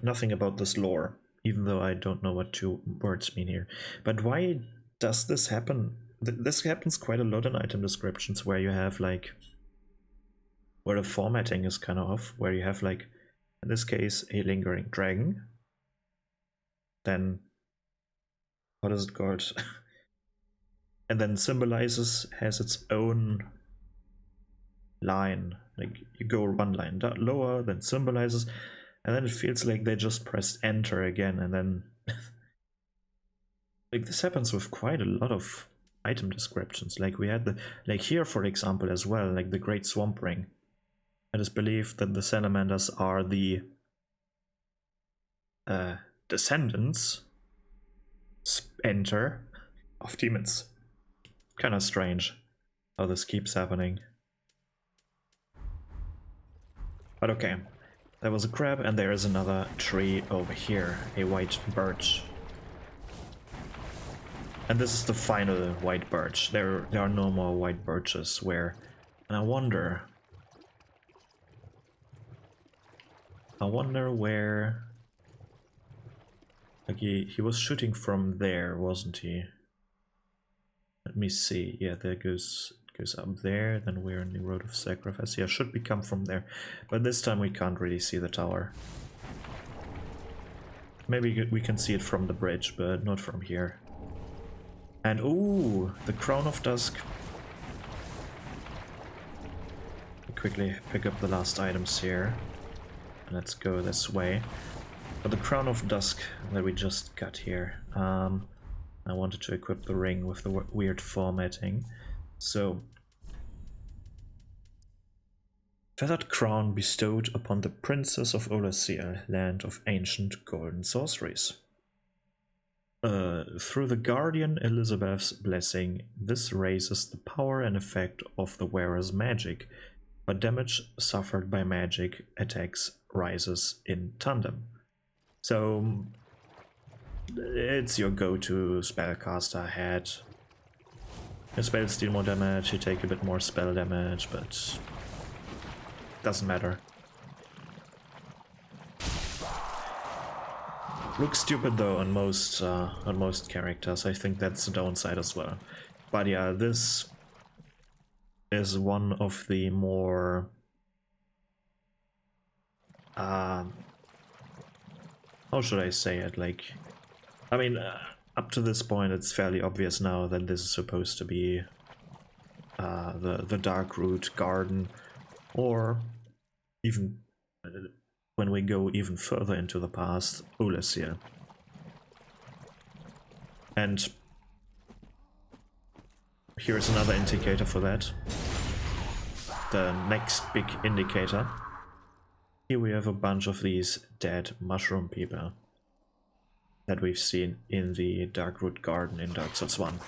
nothing about this lore, even though I don't know what 2 words mean here. But why does this happen? This happens quite a lot in item descriptions, where you have, like... Where the formatting is kind of off, where you have, like... In this case, a lingering dragon. Then... What is it called? And then symbolizes, has its own line. Like, you go 1 line lower, then symbolizes, and then it feels like they just pressed enter again, and then... Like, this happens with quite a lot of item descriptions. Like, we had the... Like, here, for example, as well, like the Great Swamp Ring. It is believed that the salamanders are the... descendants... enter... of demons. Kinda strange how this keeps happening. But okay, there was a crab, and there is another tree over here, a white birch. And this is the final white birch. There are no more white birches where... And I wonder where... Like he was shooting from there, wasn't he? Let me see. Yeah, there goes up there. Then we're in the Road of Sacrifice. Yeah, should be come from there. But this time we can't really see the tower. Maybe we can see it from the bridge, but not from here. And ooh, the Crown of Dusk. Quickly pick up the last items here. Let's go this way. But the Crown of Dusk that we just got here, I wanted to equip the ring with the weird formatting. So, feathered crown bestowed upon the Princess of Olasir, land of ancient golden sorceries. Through the Guardian Elizabeth's blessing, this raises the power and effect of the wearer's magic, but damage suffered by magic attacks rises in tandem. So it's your go-to spellcaster hat. Your spells deal more damage, you take a bit more spell damage, but doesn't matter. Looks stupid though on most characters. I think that's the downside as well. But yeah, this is one of the more how should I say it? Like, I mean, up to this point, it's fairly obvious now that this is supposed to be the Darkroot Garden, or even when we go even further into the past, Olasir. And here's another indicator for that. The next big indicator. Here we have a bunch of these dead mushroom people that we've seen in the Darkroot Garden in Dark Souls 1.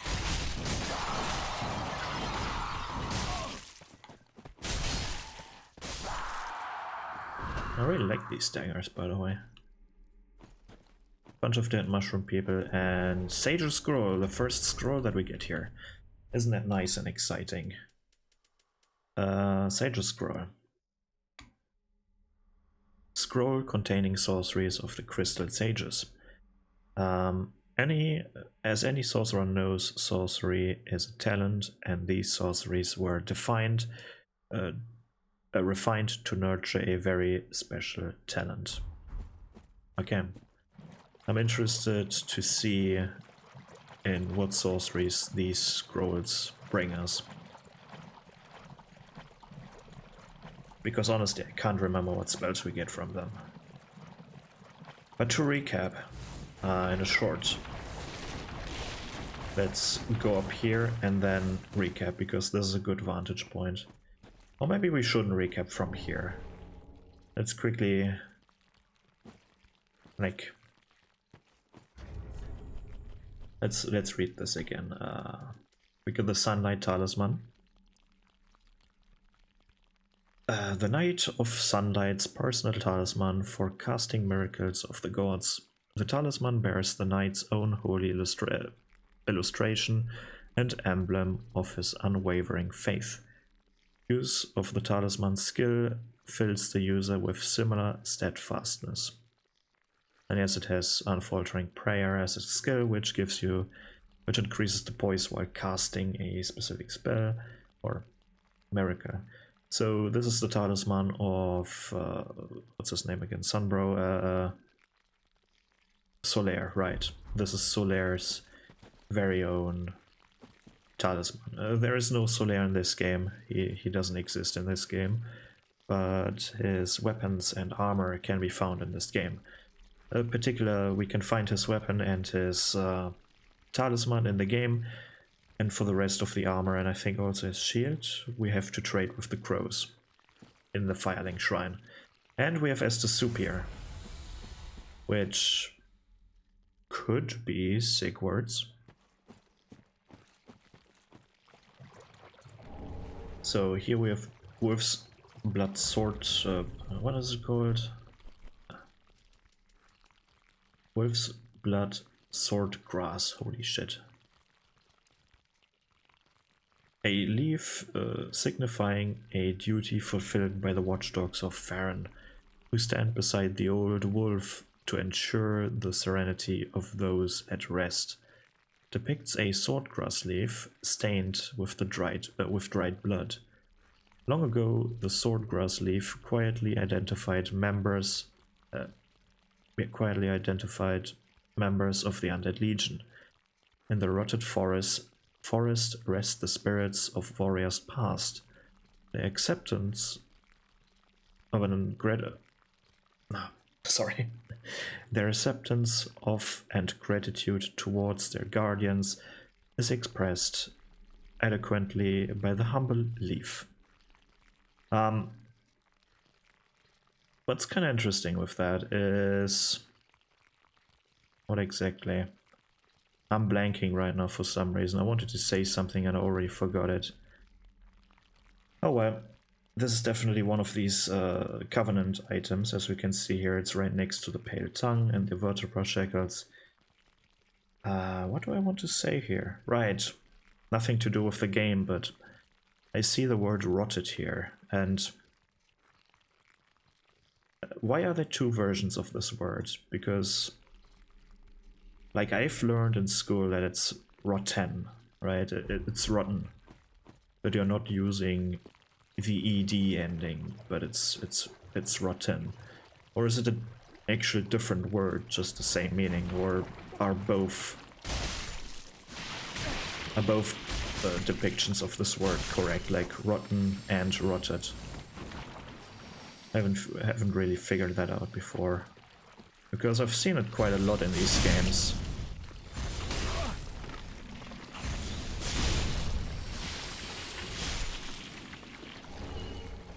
I really like these daggers, by the way. Bunch of dead mushroom people and Sage's Scroll, the first scroll that we get here. Isn't that nice and exciting? Sage's Scroll. Scroll containing sorceries of the Crystal Sages. As any sorcerer knows, sorcery is a talent, and these sorceries were refined to nurture a very special talent. Okay, I'm interested to see in what sorceries these scrolls bring us. Because honestly, I can't remember what spells we get from them. But to recap, in a short, let's go up here and then recap, because this is a good vantage point. Or maybe we shouldn't recap from here. Let's quickly, like, let's read this again. We got the Sunlight Talisman. The Knight of Sunlight's personal talisman for casting miracles of the gods. The talisman bears the knight's own holy illustration and emblem of his unwavering faith. Use of the talisman skill fills the user with similar steadfastness. And yes, it has Unfaltering Prayer as a skill, which increases the poise while casting a specific spell or miracle. So this is the talisman of what's his name again? Sunbro. Solaire, right? This is Solaire's very own talisman. There is no Solaire in this game. He doesn't exist in this game, but his weapons and armor can be found in this game. In particular, we can find his weapon and his talisman in the game, and for the rest of the armor, and I think also his shield, we have to trade with the crows in the Firelink Shrine. And we have Estus Soup here, which could be Sigward's. So here we have Wolf's Blood Sword, what is it called? Wolf's Blood Sword Grass, holy shit. A leaf signifying a duty fulfilled by the watchdogs of Farron, who stand beside the old wolf to ensure the serenity of those at rest. Depicts a swordgrass leaf stained with dried blood. Long ago, the swordgrass leaf quietly identified members of the Undead Legion. In the rotted forest rest the spirits of warriors past. The acceptance of an Their acceptance of and gratitude towards their guardians is expressed eloquently by the humble leaf. What's kind of interesting with that is... what exactly? I'm blanking right now for some reason. I wanted to say something and I already forgot it. Oh well, this is definitely one of these covenant items. As we can see here, it's right next to the pale tongue and the vertebra shackles. What do I want to say here? Right, nothing to do with the game, but I see the word rotted here, and why are there two versions of this word? Because, like, I've learned in school that it's rotten, right? It's rotten, but you're not using the ed ending, but it's rotten. Or is it an actual different word, just the same meaning, or are both depictions of this word correct, like rotten and rotted? I haven't really figured that out before, because I've seen it quite a lot in these games.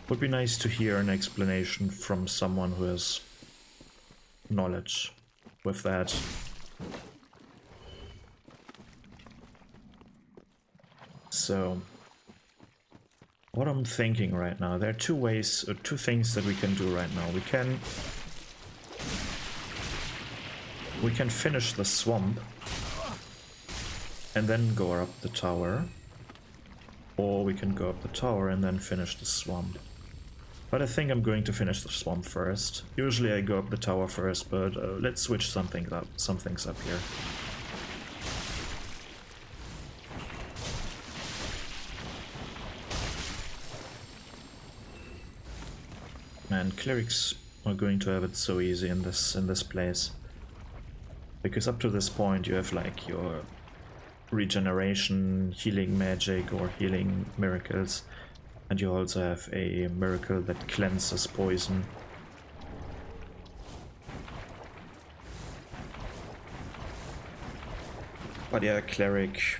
Would be nice to hear an explanation from someone who has knowledge with that. So, what I'm thinking right now, there are two ways, or two things that we can do right now. We can finish the swamp and then go up the tower, or we can go up the tower and then finish the swamp. But I think I'm going to finish the swamp first. Usually I go up the tower first, but let's switch some things up here. Man, clerics are going to have it so easy in this place. Because up to this point you have like your regeneration, healing magic or healing miracles. And you also have a miracle that cleanses poison. But yeah, cleric.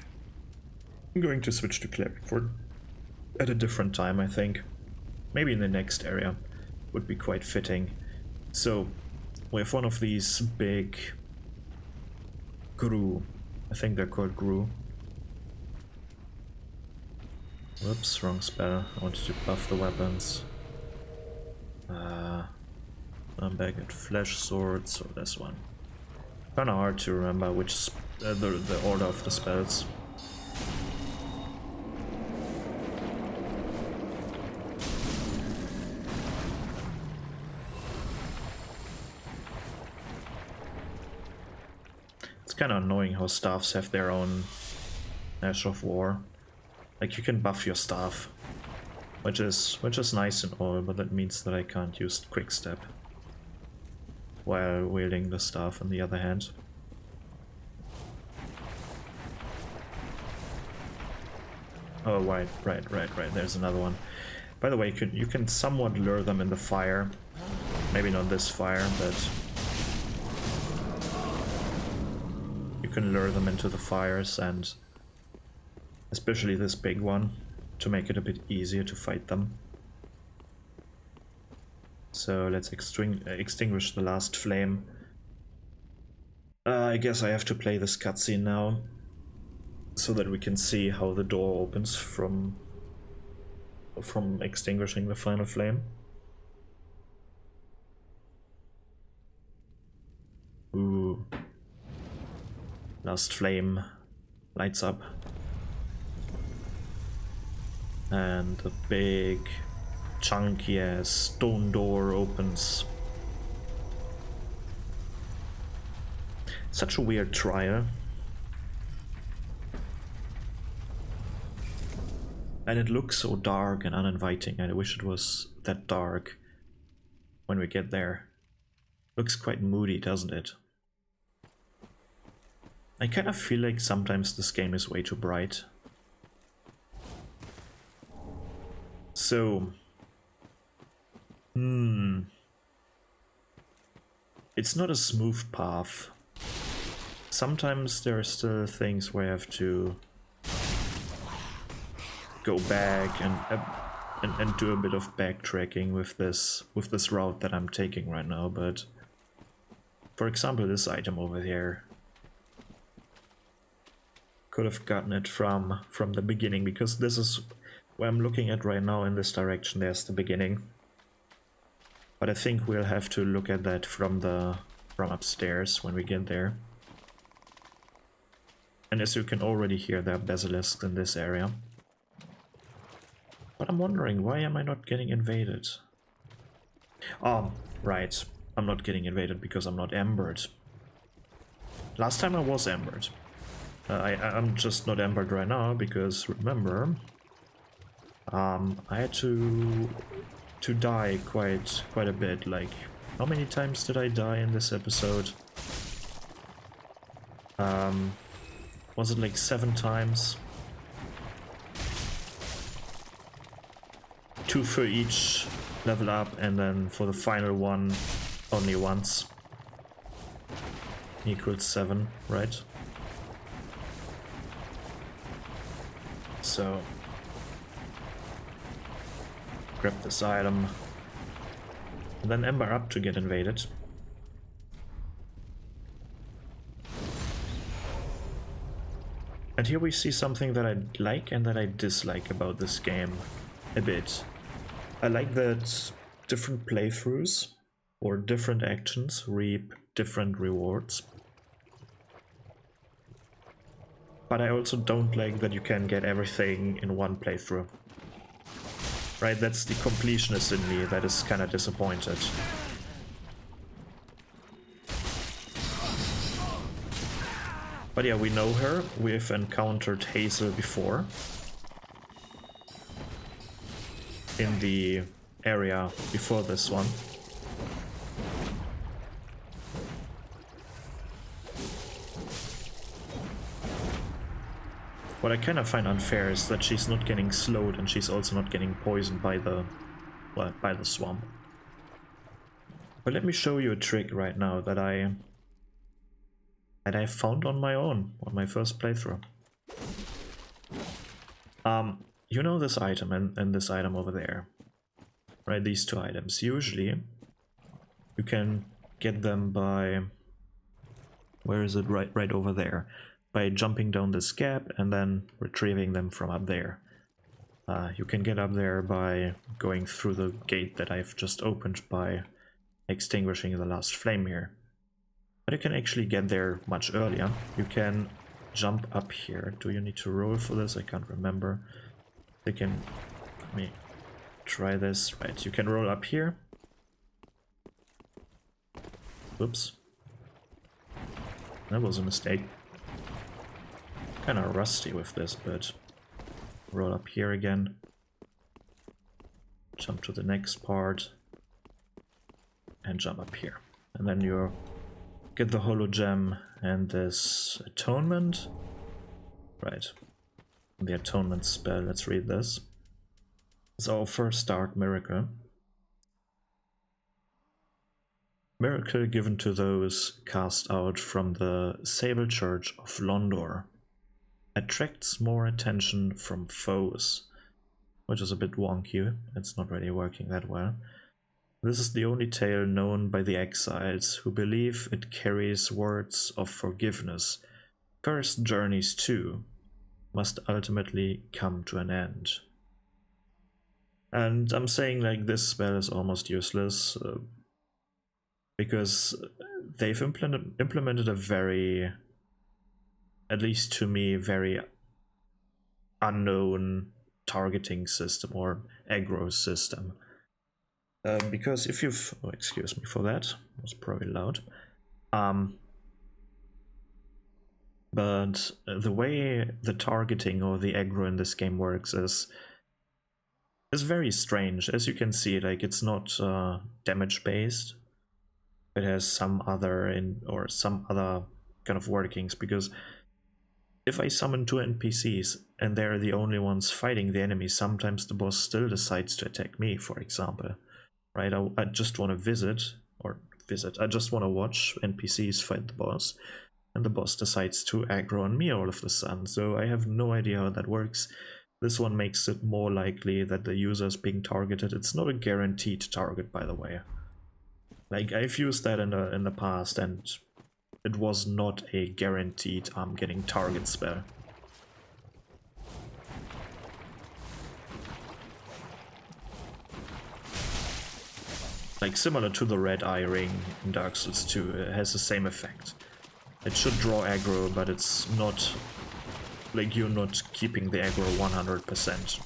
I'm going to switch to cleric at a different time, I think. Maybe in the next area. Would be quite fitting. So, we have one of these big Gru. I think they're called Gru. Whoops, wrong spell. I wanted to buff the weapons. I'm back at flesh swords, so this one. Kinda hard to remember which the order of the spells. It's kinda annoying how staffs have their own Ash of War. Like, you can buff your staff, which is nice and all, but that means that I can't use quick step while wielding the staff on the other hand. Oh, right, there's another one. By the way, you can somewhat lure them in the fire. Maybe not this fire, but you can lure them into the fires, and especially this big one, to make it a bit easier to fight them. So let's extinguish the last flame. I guess I have to play this cutscene now, so that we can see how the door opens from extinguishing the final flame. Ooh. Last flame lights up. And the big, chunky ass stone door opens. Such a weird trial. And it looks so dark and uninviting. I wish it was that dark when we get there. Looks quite moody, doesn't it? I kind of feel like sometimes this game is way too bright. So, it's not a smooth path. Sometimes there are still things where I have to go back and do a bit of backtracking with this route that I'm taking right now, but for example, this item over here, could have gotten it from the beginning, because this is where I'm looking at right now. In this direction there's the beginning, but I think we'll have to look at that from upstairs when we get there. And as you can already hear, there are basilisks in this area. But I'm wondering, why am I not getting invaded? Oh, right. I'm not getting invaded because I'm not embered. Last time I was embered. I'm just not embered right now because, remember, I had to die quite a bit. Like, how many times did I die in this episode? Was it like 7 times? 2 for each level up, and then for the final one, only once. Equals 7, right? So, grab this item, and then ember up to get invaded. And here we see something that I like and that I dislike about this game a bit. I like that different playthroughs or different actions reap different rewards. But I also don't like that you can get everything in one playthrough. Right, that's the completionist in me that is kind of disappointed. But yeah, we know her. We've encountered Hazel before. In the area before this one. What I kind of find unfair is that she's not getting slowed, and she's also not getting poisoned by the, well, by the swamp. But let me show you a trick right now that I found on my own on my first playthrough. You know this item and this item over there, right? These 2 items. Usually, you can get them by, where is it? Right over there. By jumping down this gap and then retrieving them from up there. You can get up there by going through the gate that I've just opened by extinguishing the last flame here. But you can actually get there much earlier. You can jump up here. Do you need to roll for this? I can't remember. You can, let me try this. Right, you can roll up here. Oops. That was a mistake. Kinda rusty with this, but roll up here again. Jump to the next part. And jump up here. And then you get the holo gem and this atonement. Right. The atonement spell, let's read this. It's our first dark miracle. Miracle given to those cast out from the Sable Church of Londor. Attracts more attention from foes. Which is a bit wonky, it's not really working that well. This is the only tale known by the exiles, who believe it carries words of forgiveness. Cursed journeys too must ultimately come to an end. And I'm saying like this spell is almost useless, because they've implemented a very, at least to me, very unknown targeting system or aggro system. Because if you've, oh, excuse me for that, it was probably loud. But the way the targeting or the aggro in this game works is very strange. As you can see, like, it's not damage based. It has some other some other kind of workings, because if I summon 2 NPCs and they're the only ones fighting the enemy, sometimes the boss still decides to attack me, for example. Right? I just want to visit or visit. I just want to watch NPCs fight the boss, and the boss decides to aggro on me all of a sudden, so I have no idea how that works. This one makes it more likely that the user is being targeted. It's not a guaranteed target, by the way. Like, I've used that in the past, and it was not a guaranteed I'm getting target spell. Like, similar to the red eye ring in Dark Souls 2, it has the same effect. It should draw aggro, but it's not... like, you're not keeping the aggro 100%.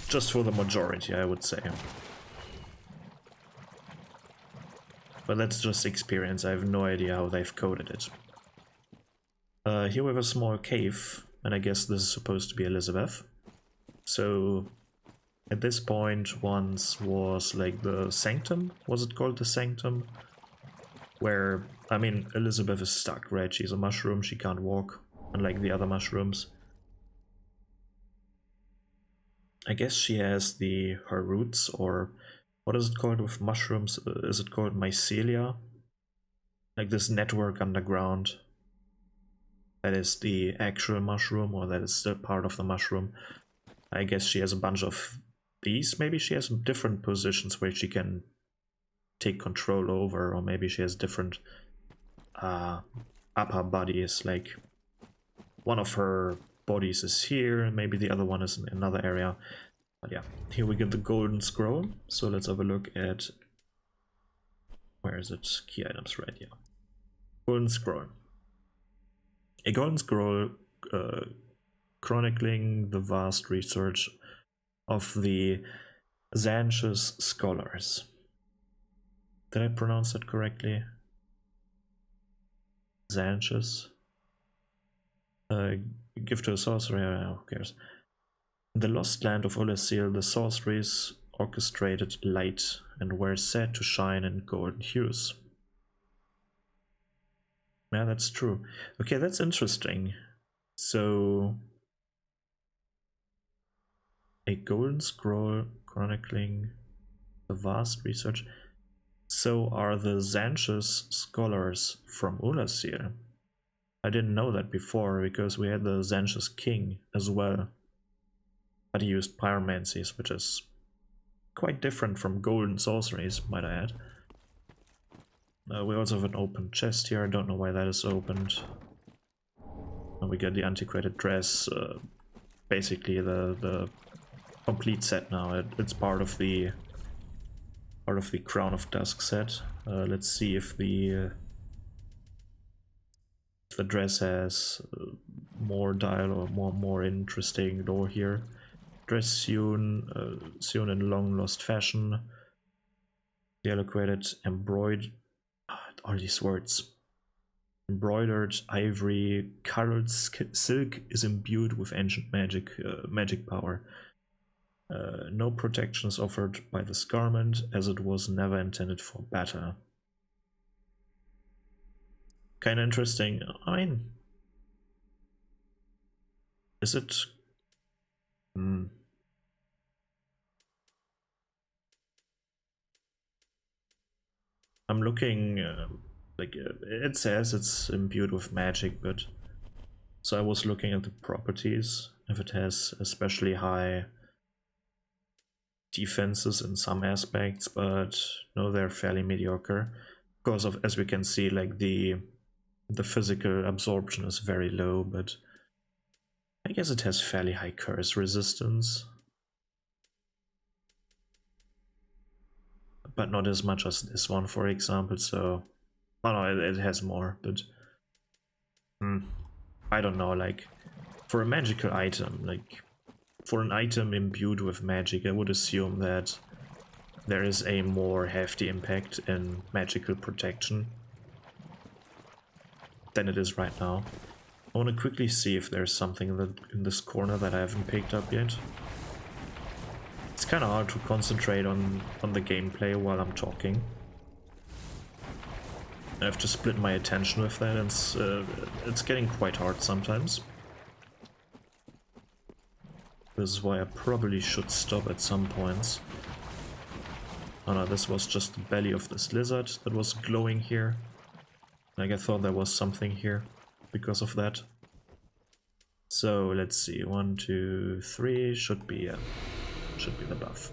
Just for the majority, I would say. But that's just experience, I have no idea how they've coded it. Here we have a small cave, and I guess this is supposed to be Elizabeth. So, at this point once was like the Sanctum, was it called the Sanctum? Where, I mean, Elizabeth is stuck, right? She's a mushroom, she can't walk, unlike the other mushrooms. I guess she has her roots, or what is it called with mushrooms? Is it called mycelia? Like this network underground. That is the actual mushroom, or that is still part of the mushroom. I guess she has a bunch of these. Maybe she has different positions where she can take control over, or maybe she has different upper bodies. Like, one of her bodies is here, and maybe the other one is in another area. But yeah, here we get the golden scroll. So let's have a look at, where is it? Key items, right? Yeah, golden scroll. A golden scroll chronicling the vast research of the Zanches scholars. Did I pronounce that correctly? Zanches? Give to a sorcerer, who cares? In the lost land of Olasil, the sorceries orchestrated light and were said to shine in golden hues. Yeah, that's true. Okay, that's interesting. So, a golden scroll chronicling the vast research. So are the Zanches scholars from Olasil. I didn't know that before, because we had the Zanches king as well. But he used pyromancies, which is quite different from golden sorceries, might I add. We also have an open chest here, I don't know why that is opened. And we get the antiquated dress, basically the complete set now. It's part of the Crown of Dusk set. Let's see if the dress has more dial or more interesting lore here. Dress sewn in long lost fashion. The eloquated embroidered, all these words. Embroidered ivory, colored silk is imbued with ancient magic power. No protection is offered by this garment, as it was never intended for battle. Kinda interesting. I mean, is it? I'm looking, like, it says it's imbued with magic, but... So I was looking at the properties, if it has especially high defenses in some aspects, but no, they're fairly mediocre. Because of, as we can see, like, the physical absorption is very low, but I guess it has fairly high curse resistance. But not as much as this one, for example, so... Oh no, it has more, but... I don't know, like... For a magical item, like... For an item imbued with magic, I would assume that there is a more hefty impact in magical protection than it is right now. I want to quickly see if there's something in this corner that I haven't picked up yet. It's kind of hard to concentrate on the gameplay while I'm talking. I have to split my attention with that, and it's getting quite hard sometimes. This is why I probably should stop at some points. Oh no, this was just the belly of this lizard that was glowing here. Like I thought there was something here because of that. So let's see, 1, 2, 3 should be the buff.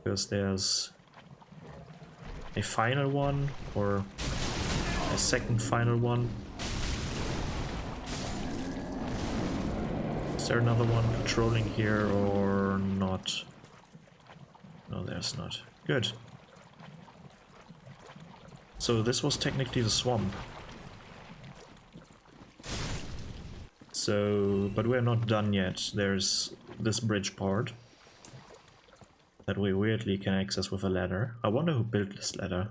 Because there's a final one or a second final one. Is there another one patrolling here or not? No, there's not. Good. So this was technically the swamp. So, but we're not done yet. There's this bridge part that we weirdly can access with a ladder. I wonder who built this ladder.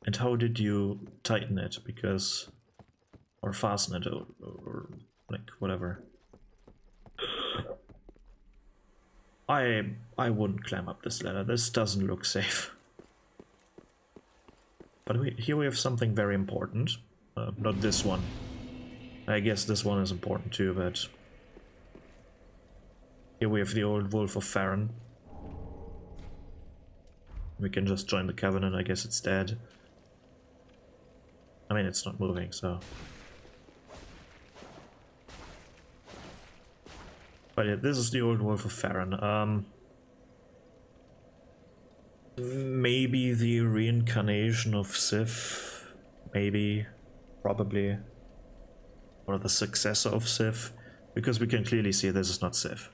And how did you tighten it? Because, or fasten it, or like whatever. I wouldn't climb up this ladder. This doesn't look safe. But here we have something very important. Not this one. I guess this one is important too, but here we have the old wolf of Farron. We can just join the Covenant. I guess it's dead. I mean, it's not moving, so. But yeah, this is the old wolf of Farron. Maybe the reincarnation of Sif. Maybe. Probably. Or the successor of Sif. Because we can clearly see this is not Sif.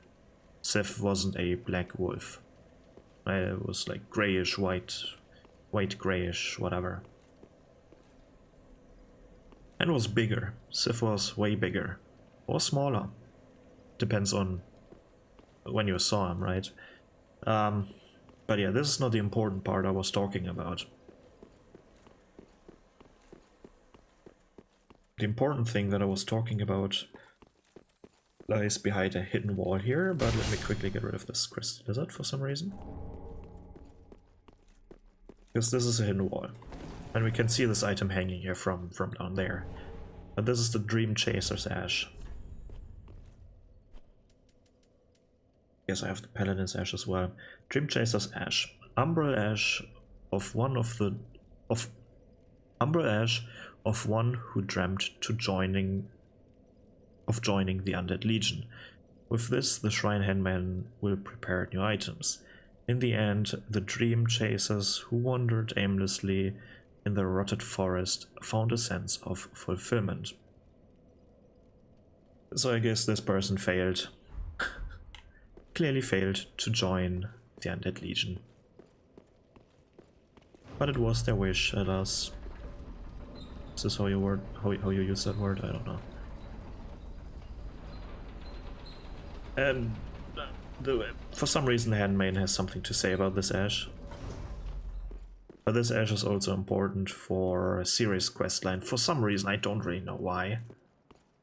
Sif wasn't a black wolf. It was like grayish, white grayish, whatever. And was bigger. Sif was way bigger. Or smaller. Depends on when you saw him, right? But yeah, this is not the important part I was talking about. The important thing that I was talking about lies behind a hidden wall here, but let me quickly get rid of this crystal lizard for some reason. Because this is a hidden wall. And we can see this item hanging here from down there. But this is the Dream Chaser's Ash. Yes, I have the Paladin's Ash as well. Dream Chaser's Ash. Umbral Ash of one who dreamt of joining the Undead Legion. With this, the Shrine Handman will prepare new items. In the end, the Dream Chasers who wandered aimlessly in the rotted forest found a sense of fulfillment. So I guess this person failed. Clearly failed to join the Undead Legion. But it was their wish, alas. Is this how you use that word? I don't know. And for some reason the Handmaiden has something to say about this ash. But this ash is also important for Ciri's questline. For some reason, I don't really know why.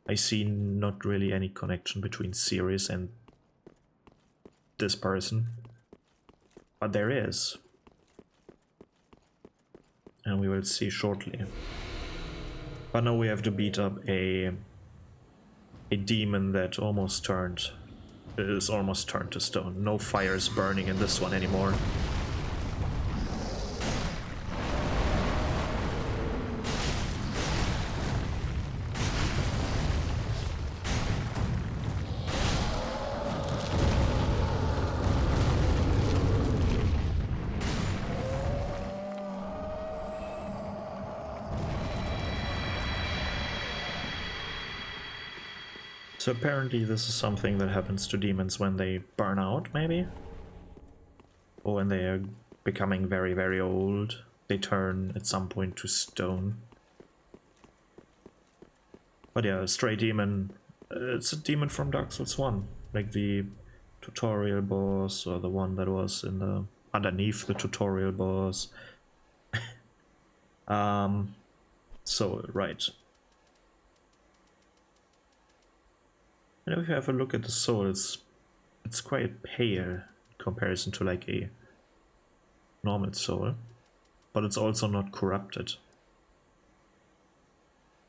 I see not really any connection between Ciri's and this person. But there is. And we will see shortly. But now we have to beat up a demon that is almost turned to stone. No fire is burning in this one anymore. So apparently this is something that happens to demons when they burn out, maybe? Or when they are becoming very, very old. They turn at some point to stone. But yeah, a stray demon. It's a demon from Dark Souls 1. Like the tutorial boss, or the one that was in the underneath the tutorial boss. So, right. And if you have a look at the soul, it's quite pale in comparison to like a normal soul. But it's also not corrupted.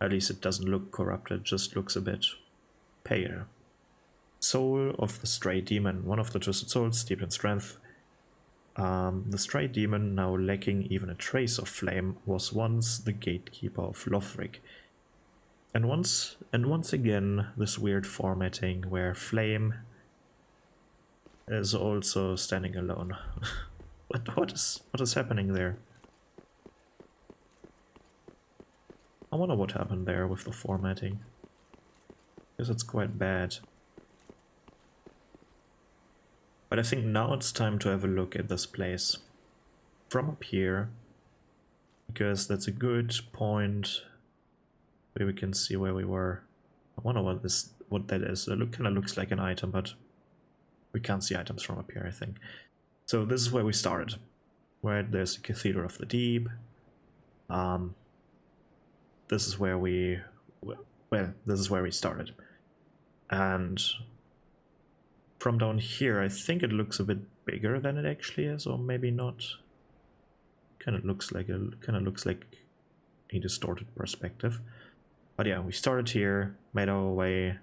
At least it doesn't look corrupted, it just looks a bit pale. soul of the stray demon, one of the twisted souls, steeped in strength. The stray demon, now lacking even a trace of flame, was once the gatekeeper of Lothric. And once again, this weird formatting where flame is also standing alone. What is happening there? I wonder what happened there with the formatting. Because it's quite bad. But I think now it's time to have a look at this place from up here, because that's a good point where we can see where we were. I wonder what that is. It kind of looks like an item, but we can't see items from up here, I think. So this is where we started. Right, there's the Cathedral of the Deep. This is where we, well, this is where we started. And from down here, I think it looks a bit bigger than it actually is, or maybe not. Kind of looks like a distorted perspective. But yeah, we started here, made our way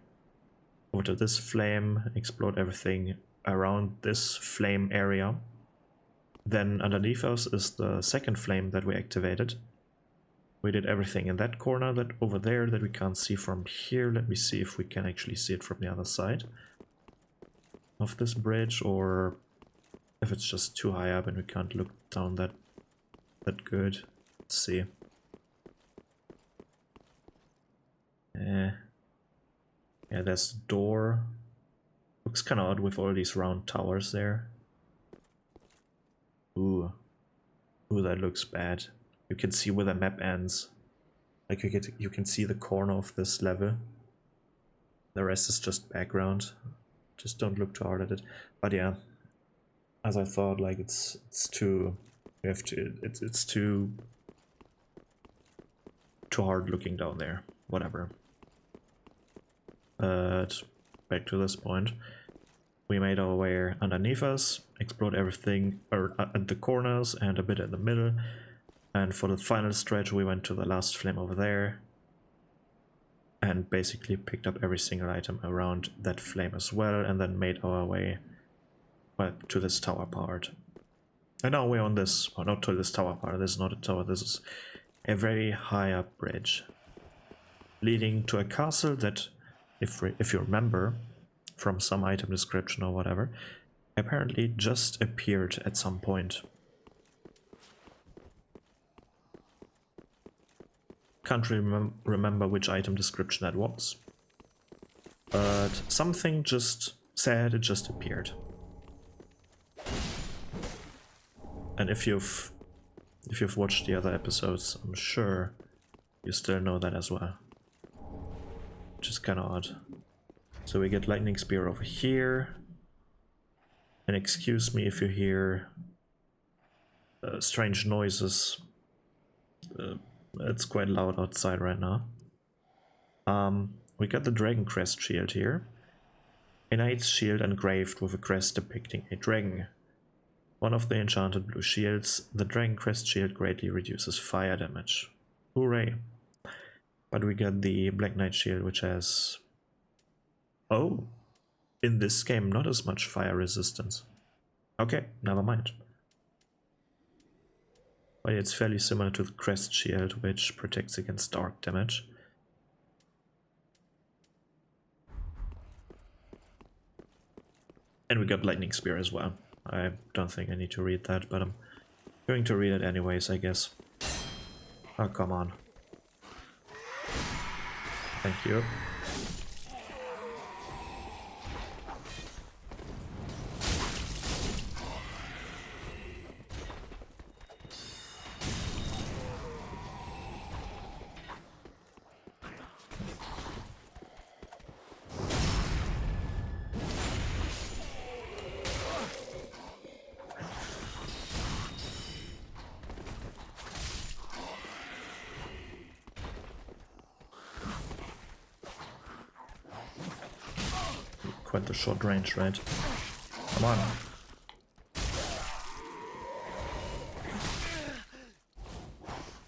over to this flame, explored everything around this flame area. Then underneath us is the second flame that we activated. We did everything in that corner, that over there that we can't see from here. Let me see if we can actually see it from the other side of this bridge, or if it's just too high up and we can't look down that good. Let's see. Yeah, there's the door. Looks kind of odd with all these round towers there. Ooh, that looks bad. You can see where the map ends. Like you can see the corner of this level. The rest is just background. Just don't look too hard at it. But yeah, as I thought, like it's too it's too hard looking down there. Whatever. But back to this point. We made our way underneath us, explored everything at the corners and a bit in the middle. And for the final stretch, we went to the last flame over there and basically picked up every single item around that flame as well, and then made our way, well, to this tower part. And now we're on this, or not to this tower part, this is not a tower, this is a very high up bridge leading to a castle that, if you remember from some item description or whatever, apparently just appeared at some point. Can't remember which item description that was, but something just said it just appeared. And if you've watched the other episodes, I'm sure you still know that as well, which is kind of odd. So we get lightning spear over here, and excuse me if you hear strange noises. It's quite loud outside right now. We got the Dragon Crest shield here. A knight's shield engraved with a crest depicting a dragon. One of the enchanted blue shields, the Dragon Crest shield greatly reduces fire damage. Hooray! But we got the Black Knight shield, which has... oh! In this game, not as much fire resistance. Okay, never mind. But it's fairly similar to the Crest shield, which protects against dark damage. And we got Lightning Spear as well. I don't think I need to read that, but I'm going to read it anyways, I guess. Oh, come on. Thank you. Quite the short range, right? Come on.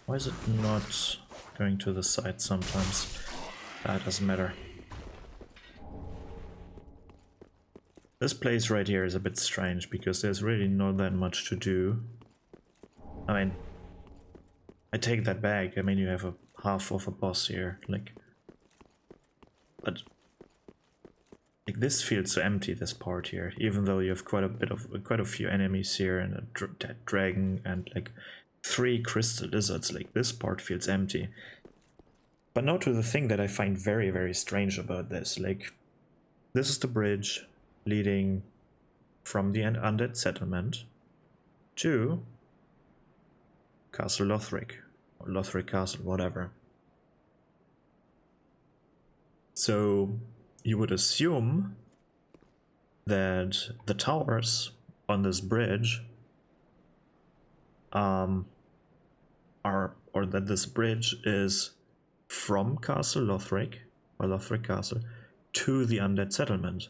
Why is it not going to the side sometimes? That doesn't matter. This place right here is a bit strange because there's really not that much to do. I mean, I take that back. I mean, you have a half of a boss here, like, but like this feels so empty. This part here, even though you have quite a few enemies here and a dragon and like 3 crystal lizards. Like this part feels empty. But now to the thing that I find very, very strange about this. Like, this is the bridge leading from the undead settlement to Castle Lothric, or Lothric Castle, whatever. So you would assume that the towers on this bridge or that this bridge is from Castle Lothric, or Lothric Castle, to the undead settlement.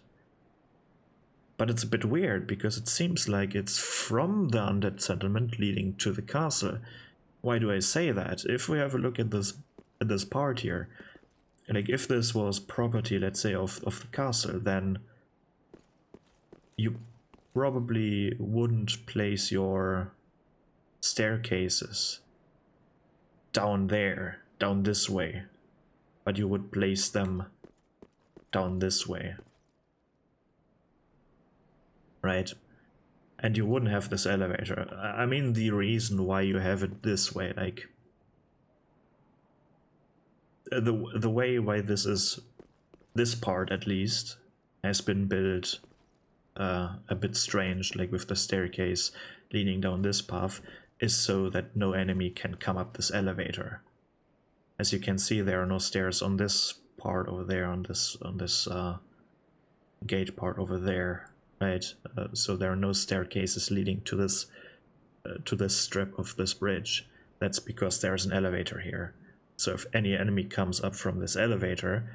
But it's a bit weird, because it seems like it's from the undead settlement leading to the castle. Why do I say that? If we have a look at this part here, like if this was property, let's say, of the castle, then you probably wouldn't place your staircases down there, down this way, but you would place them down this way. Right? And you wouldn't have this elevator. I mean, the reason why you have it this way, like the way why this part at least has been built a bit strange, like with the staircase leading down this path, is so that no enemy can come up this elevator. As you can see, there are no stairs on this part over there, on this gate part over there. Right, so there are no staircases leading to this strip of this bridge. That's because there's an elevator here. So if any enemy comes up from this elevator,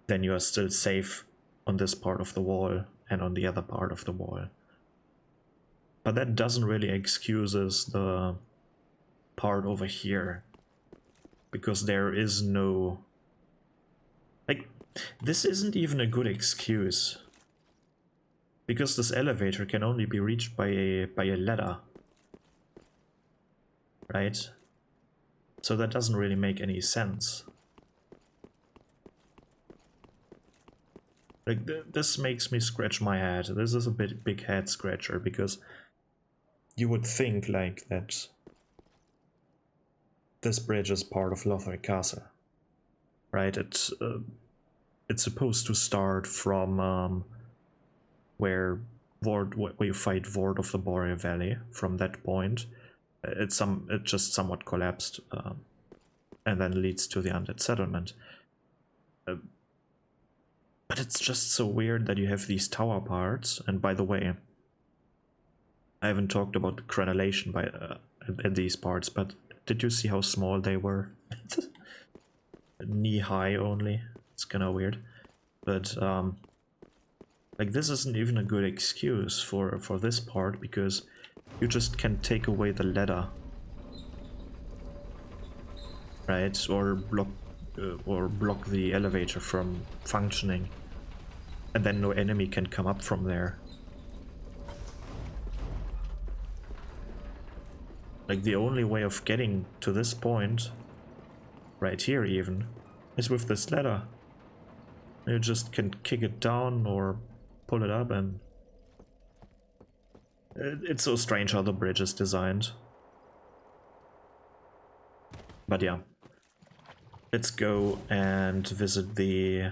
then you are still safe on this part of the wall and on the other part of the wall. But that doesn't really excuses the part over here, because there is no, like, this isn't even a good excuse. Because this elevator can only be reached by a ladder. Right? So that doesn't really make any sense. Like, this makes me scratch my head. This is a big head scratcher, because you would think, like, that this bridge is part of Lothric Castle. Right? It's supposed to start from where you fight Ward of the Boreal Valley. From that point, it just somewhat collapsed, and then leads to the undead settlement. But it's just so weird that you have these tower parts. And by the way, I haven't talked about the crenellation at these parts, but did you see how small they were? Knee high only. It's kind of weird, but like, this isn't even a good excuse for this part, because you just can take away the ladder, right? Or block the elevator from functioning, and then no enemy can come up from there. Like, the only way of getting to this point, right here even, is with this ladder. You just can kick it down or pull it up, and it's so strange how the bridge is designed. But yeah, let's go and visit the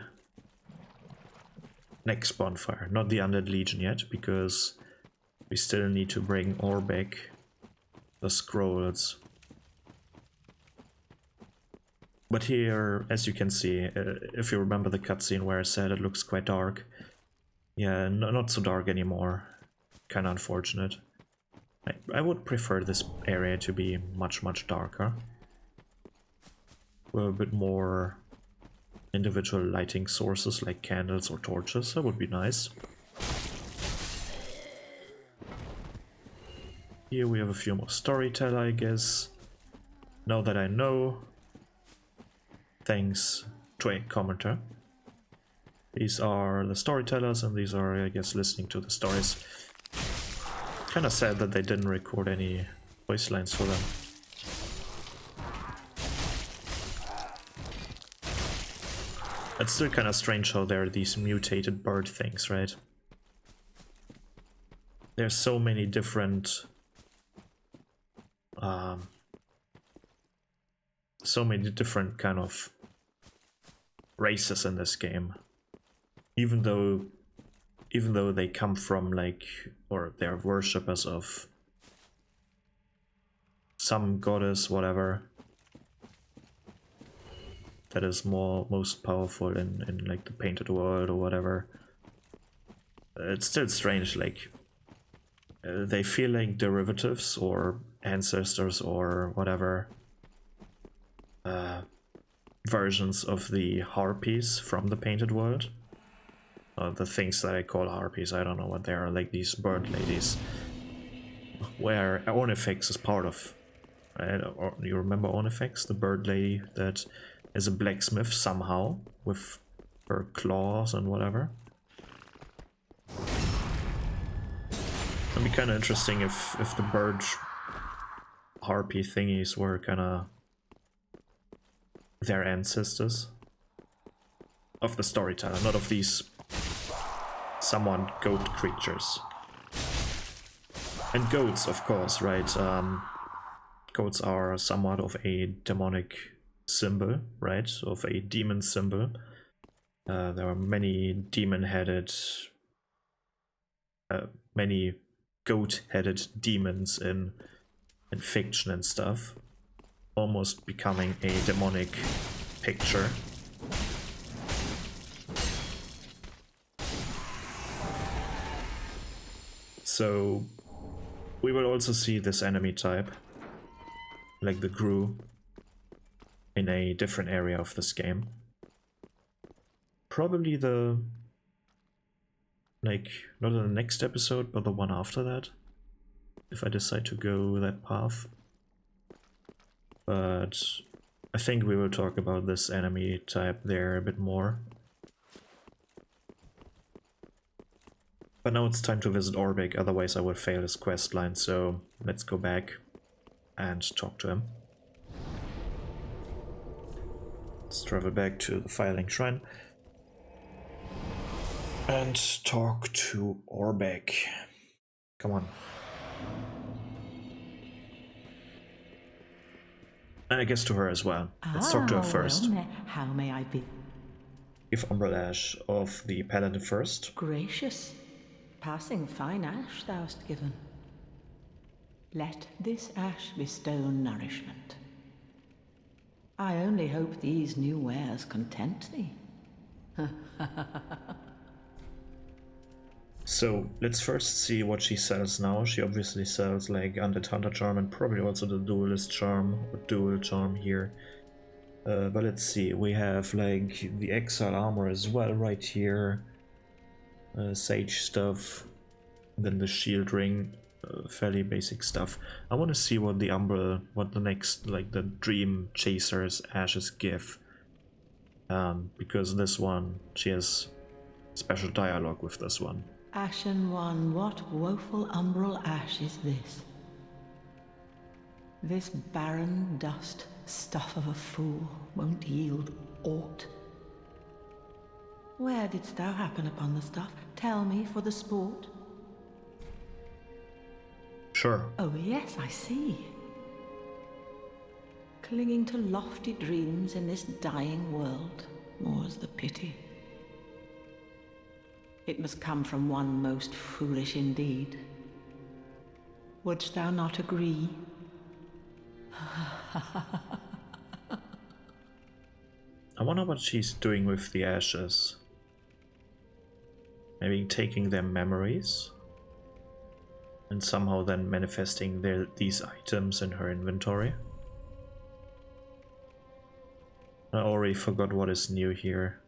next bonfire. Not the Undead Legion yet, because we still need to bring Orbeck the scrolls. But here, as you can see, if you remember the cutscene where I said it looks quite dark, yeah, not so dark anymore. Kinda unfortunate. I would prefer this area to be much darker, with a bit more individual lighting sources like candles or torches. That would be nice. Here we have a few more storyteller, I guess. Now that I know, thanks to a commenter. These are the storytellers, and these are, I guess, listening to the stories. Kind of sad that they didn't record any voice lines for them. It's still kind of strange how there are these mutated bird things, right? There's so many different kind of races in this game. Even though they come from like, or they're worshippers of some goddess, whatever, that is most powerful in like the painted world or whatever. It's still strange, like they feel like derivatives or ancestors or whatever versions of the harpies from the painted world. The things that I call harpies, I don't know what they are, like these bird ladies, where Ornifex is part of. Right? Or, you remember Ornifex, the bird lady that is a blacksmith somehow, with her claws and whatever. It'd be kind of interesting if the bird harpy thingies were kind of their ancestors of the storyteller, not of these somewhat goat creatures. And goats, of course, right? Goats are somewhat of a demonic symbol, right? Of a demon symbol. There are many demon-headed, many goat-headed demons in fiction and stuff, almost becoming a demonic picture. So we will also see this enemy type, like the Gru, in a different area of this game. Probably the, like, not in the next episode, but the one after that, if I decide to go that path. But I think we will talk about this enemy type there a bit more. But now it's time to visit Orbeck, otherwise I would fail this quest line, so let's go back and talk to him. Let's travel back to the Filing Shrine and talk to Orbeck. Come on. And I guess to her as well. Let's talk to her first. Well, how may I be? Give Umbral Ash of the Paladin first. Gracious, passing fine ash thou'st given. Let this ash bestow nourishment. I only hope these new wares content thee. So let's first see what she sells now. She obviously sells like Undead Hunter Charm and probably also the Duelist Charm or Dual Charm here. But let's see, we have like the Exile Armor as well right here. Sage stuff, then the Shield Ring, fairly basic stuff. I want to see what the Umbral, what the next, like the Dream Chasers ashes give. Because this one, she has special dialogue with this one. Ashen one, what woeful umbral ash is this? This barren dust, stuff of a fool, won't yield aught. Where didst thou happen upon the stuff? Tell me for the sport. Sure. Oh yes, I see. Clinging to lofty dreams in this dying world, more's the pity. It must come from one most foolish indeed. Wouldst thou not agree? I wonder what she's doing with the ashes. Maybe taking their memories and somehow then manifesting these items in her inventory. I already forgot what is new here.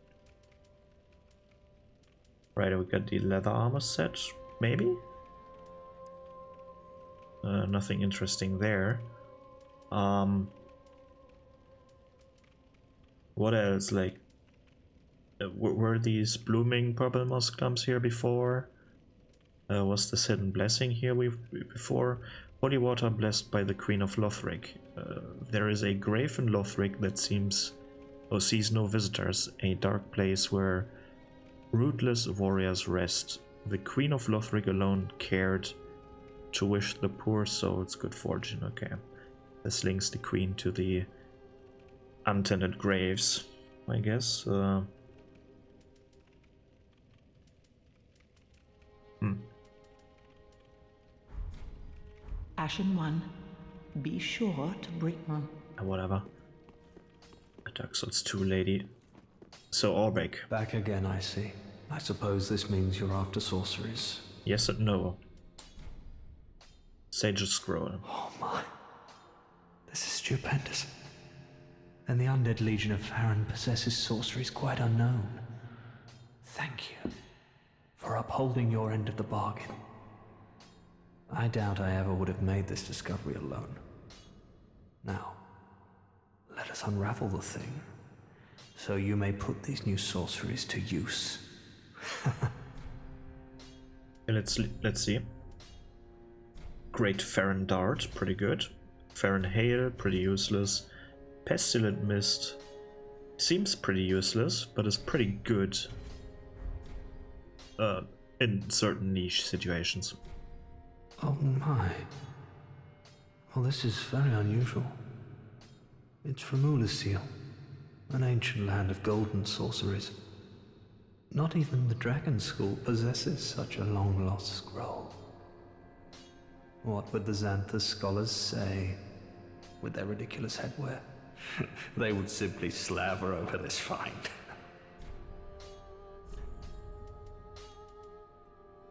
Right, we got the leather armor set, maybe? Nothing interesting there. What else? Like, Were these blooming purple moss clumps here before? Was this hidden blessing here before? Holy water blessed by the Queen of Lothric. There is a grave in Lothric that sees no visitors, a dark place where rootless warriors rest. The Queen of Lothric alone cared to wish the poor souls good fortune. Okay, this links the Queen to the untended graves, I guess. Ashen One, be sure to bring... Whatever. A Dark Souls 2 lady. So Orbeck. Back again, I see. I suppose this means you're after sorceries. Yes and no. Sage's Scroll. Oh my. This is stupendous. And the undead legion of Farron possesses sorceries quite unknown. Thank you for upholding your end of the bargain. I doubt I ever would have made this discovery alone. Now, let us unravel the thing, so you may put these new sorceries to use. Let's see. Great Farron Dart, pretty good. Farron Hail, pretty useless. Pestilent Mist seems pretty useless, but is pretty good in certain niche situations. Oh my. Well, this is very unusual. It's from Ulasil, an ancient land of golden sorceries. Not even the Dragon School possesses such a long-lost scroll. What would the Xanthus scholars say with their ridiculous headwear? They would simply slaver over this find.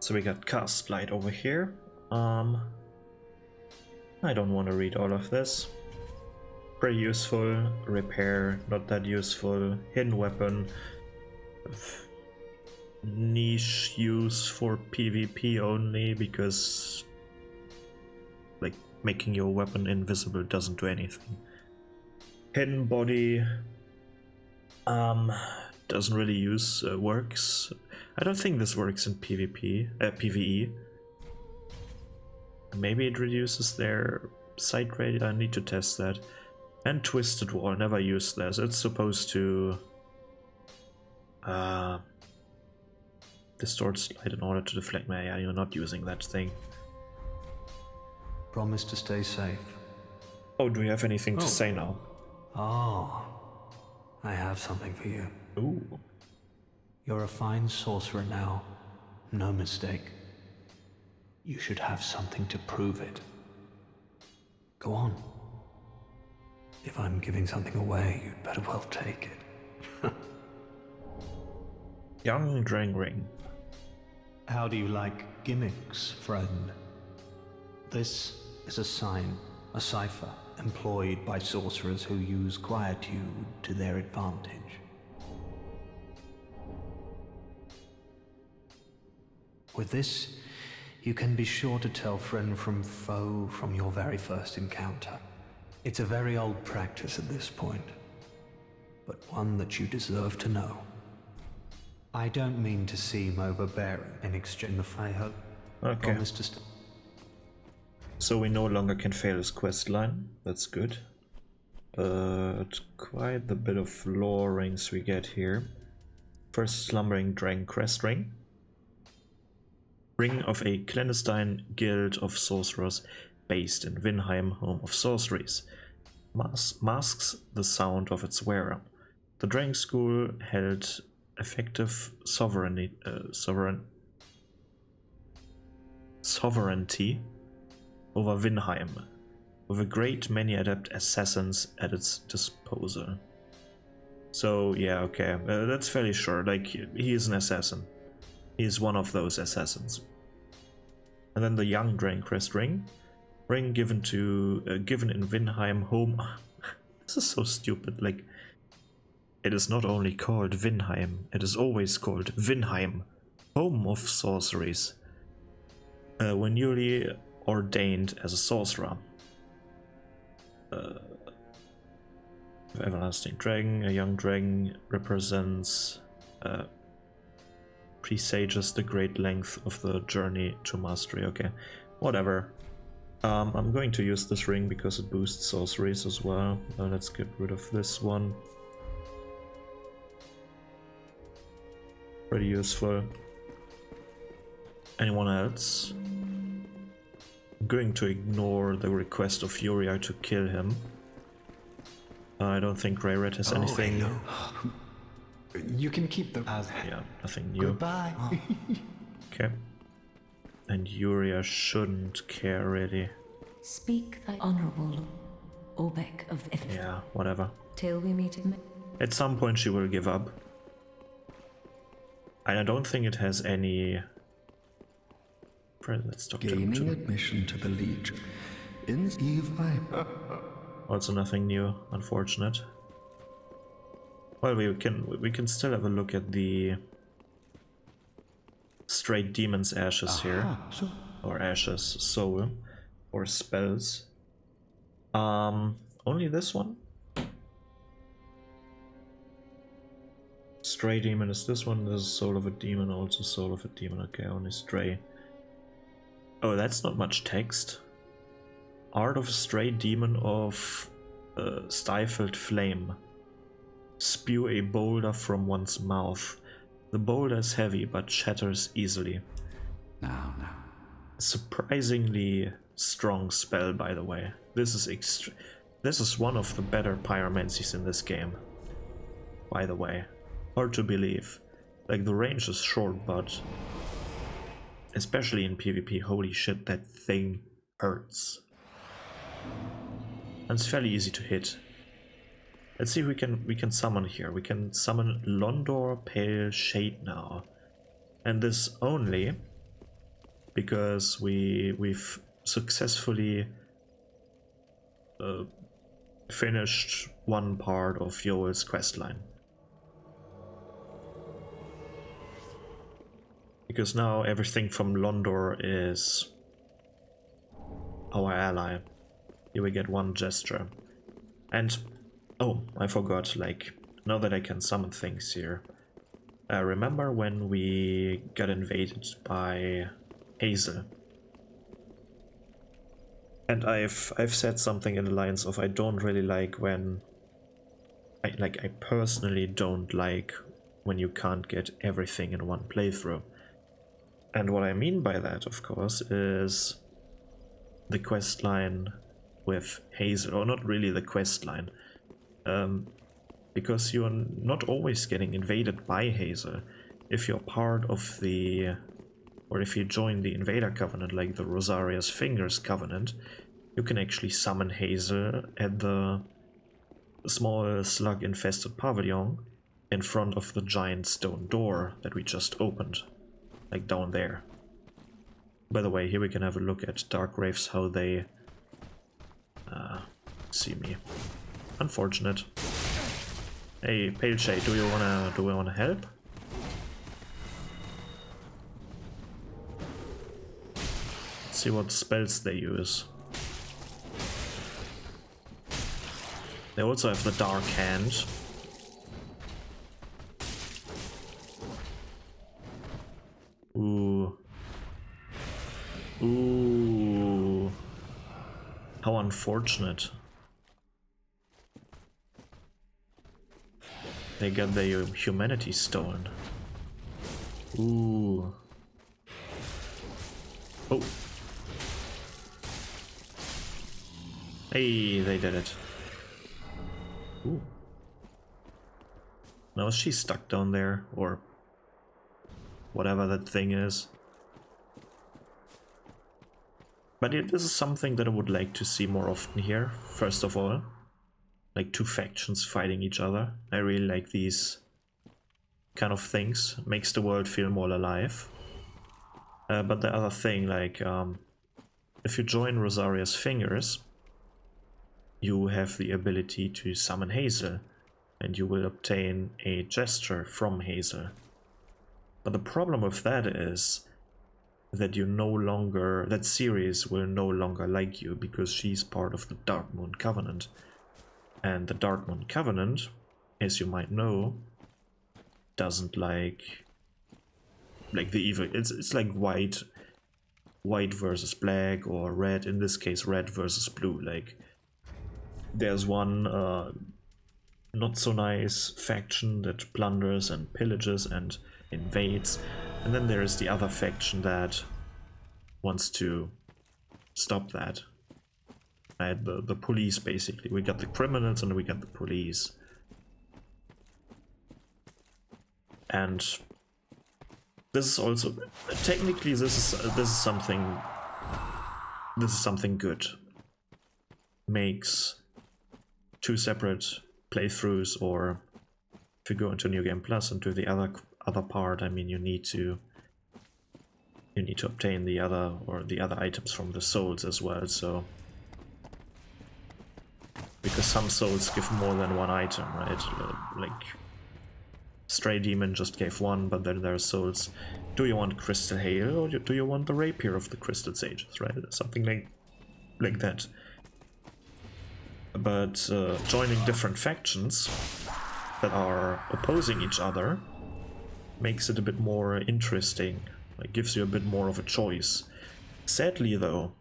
So we got Cast Light over here. I don't want to read all of this. Pretty useful. Repair, not that useful. Hidden weapon. Niche use for PvP only, because like making your weapon invisible doesn't do anything. Hidden body doesn't really use works. I don't think this works in PvE. Maybe it reduces their sight rate. I need to test that. And Twisted Wall, never used this. It's supposed to distort light in order to deflect my AI. You're not using that thing. Promise to stay safe. Oh, do you have anything to say now? Oh, I have something for you. Ooh. You're a fine sorcerer now. No mistake. You should have something to prove it. Go on. If I'm giving something away, you'd better well take it. Young Drang Ring. How do you like gimmicks, friend? This is a sign, a cipher, employed by sorcerers who use quietude to their advantage. With this, you can be sure to tell friend from foe from your very first encounter. It's a very old practice at this point, but one that you deserve to know. I don't mean to seem overbearing in exchange if I hope. Okay. Promise to So we no longer can fail this quest line. That's good. But quite the bit of lore rings we get here. First, Slumbering Dragon Crest Ring. Ring of a clandestine guild of sorcerers based in Vinheim, home of sorceries. Masks the sound of its wearer. The Dragon School held effective sovereignty over Vinheim, with a great many adept assassins at its disposal. So yeah, okay, that's fairly sure. Like, he is an assassin. He is one of those assassins. And then the Young Dragon Crest Ring. Ring given in Vinheim, home... This is so stupid. Like, it is not only called Vinheim, it is always called Vinheim, home of sorceries. When newly ordained as a sorcerer. Everlasting Dragon, a young dragon represents presages the great length of the journey to mastery. Okay, whatever. I'm going to use this ring because it boosts sorceries as well. Let's get rid of this one. Pretty useful. Anyone else? I'm going to ignore the request of Yuria to kill him. I don't think Rayred has anything. Hello. You can keep the... Yeah, nothing new. Goodbye. Okay. And Yuria shouldn't care really. Speak thy honorable Orbeck of Ith. Yeah, whatever. Till we meet him. At some point she will give up. And I don't think it has any... Let's talk to him Gaining too. admission to the Legion. In Eve, Also nothing new, unfortunate. Well, we can still have a look at the straight demon's ashes here, or ashes soul, or spells. Only this one. Stray demon is this one. This is soul of a demon, also soul of a demon. Okay, only stray. Oh, that's not much text. Art of a stray demon of stifled flame. Spew a boulder from one's mouth. The boulder is heavy but shatters easily. Now. Surprisingly strong spell, by the way. This is one of the better pyromancies in this game. By the way, hard to believe. Like, the range is short, but especially in PvP, holy shit, that thing hurts. And it's fairly easy to hit. Let's see if we can summon here. We can summon Londor Pale Shade now. And this only because we've successfully finished one part of Yoel's questline. Because now everything from Londor is our ally. Here we get one gesture. And oh, I forgot, like, now that I can summon things here. Remember when we got invaded by Hazel? And I've said something in the lines of I don't really like when... I personally don't like when you can't get everything in one playthrough. And what I mean by that, of course, is the quest line with Hazel, or not really the quest line. Because you're not always getting invaded by Hazel. If you're part of the... or if you join the Invader Covenant, like the Rosaria's Fingers Covenant, you can actually summon Hazel at the small slug-infested pavilion in front of the giant stone door that we just opened. Like down there. By the way, here we can have a look at Dark Graves, how they see me. Unfortunate. Hey, Pale Shade, do we wanna help? Let's see what spells they use. They also have the Dark Hand. Ooh. Ooh. How unfortunate. They got their humanity stolen. Ooh. Oh. Hey, they did it. Ooh. Now is she stuck down there, or whatever that thing is? But this is something that I would like to see more often here, first of all. Like two factions fighting each other. I really like these kind of things. Makes the world feel more alive. But the other thing, like, if you join Rosaria's Fingers, you have the ability to summon Hazel, and you will obtain a gesture from Hazel. But the problem with that is that you no longer, that Ceres will no longer like you because she's part of the Dark Moon Covenant. And the Dark Moon Covenant, as you might know, doesn't like the evil. It's like white versus black, or red, in this case red versus blue. Like there's one not so nice faction that plunders and pillages and invades, and then there is the other faction that wants to stop that. The police, basically. We got the criminals and we got the police. And this is also technically this is something good. Makes 2 separate playthroughs, or if you go into New Game Plus and do the other part, I mean, you need to obtain the other items from the souls as well. So because some souls give more than 1 item, right? Like Stray Demon just gave 1, but then there are souls. Do you want Crystal Hail, or do you want the Rapier of the Crystal Sages, right? Something like that. But joining different factions that are opposing each other makes it a bit more interesting. It gives you a bit more of a choice. Sadly, though,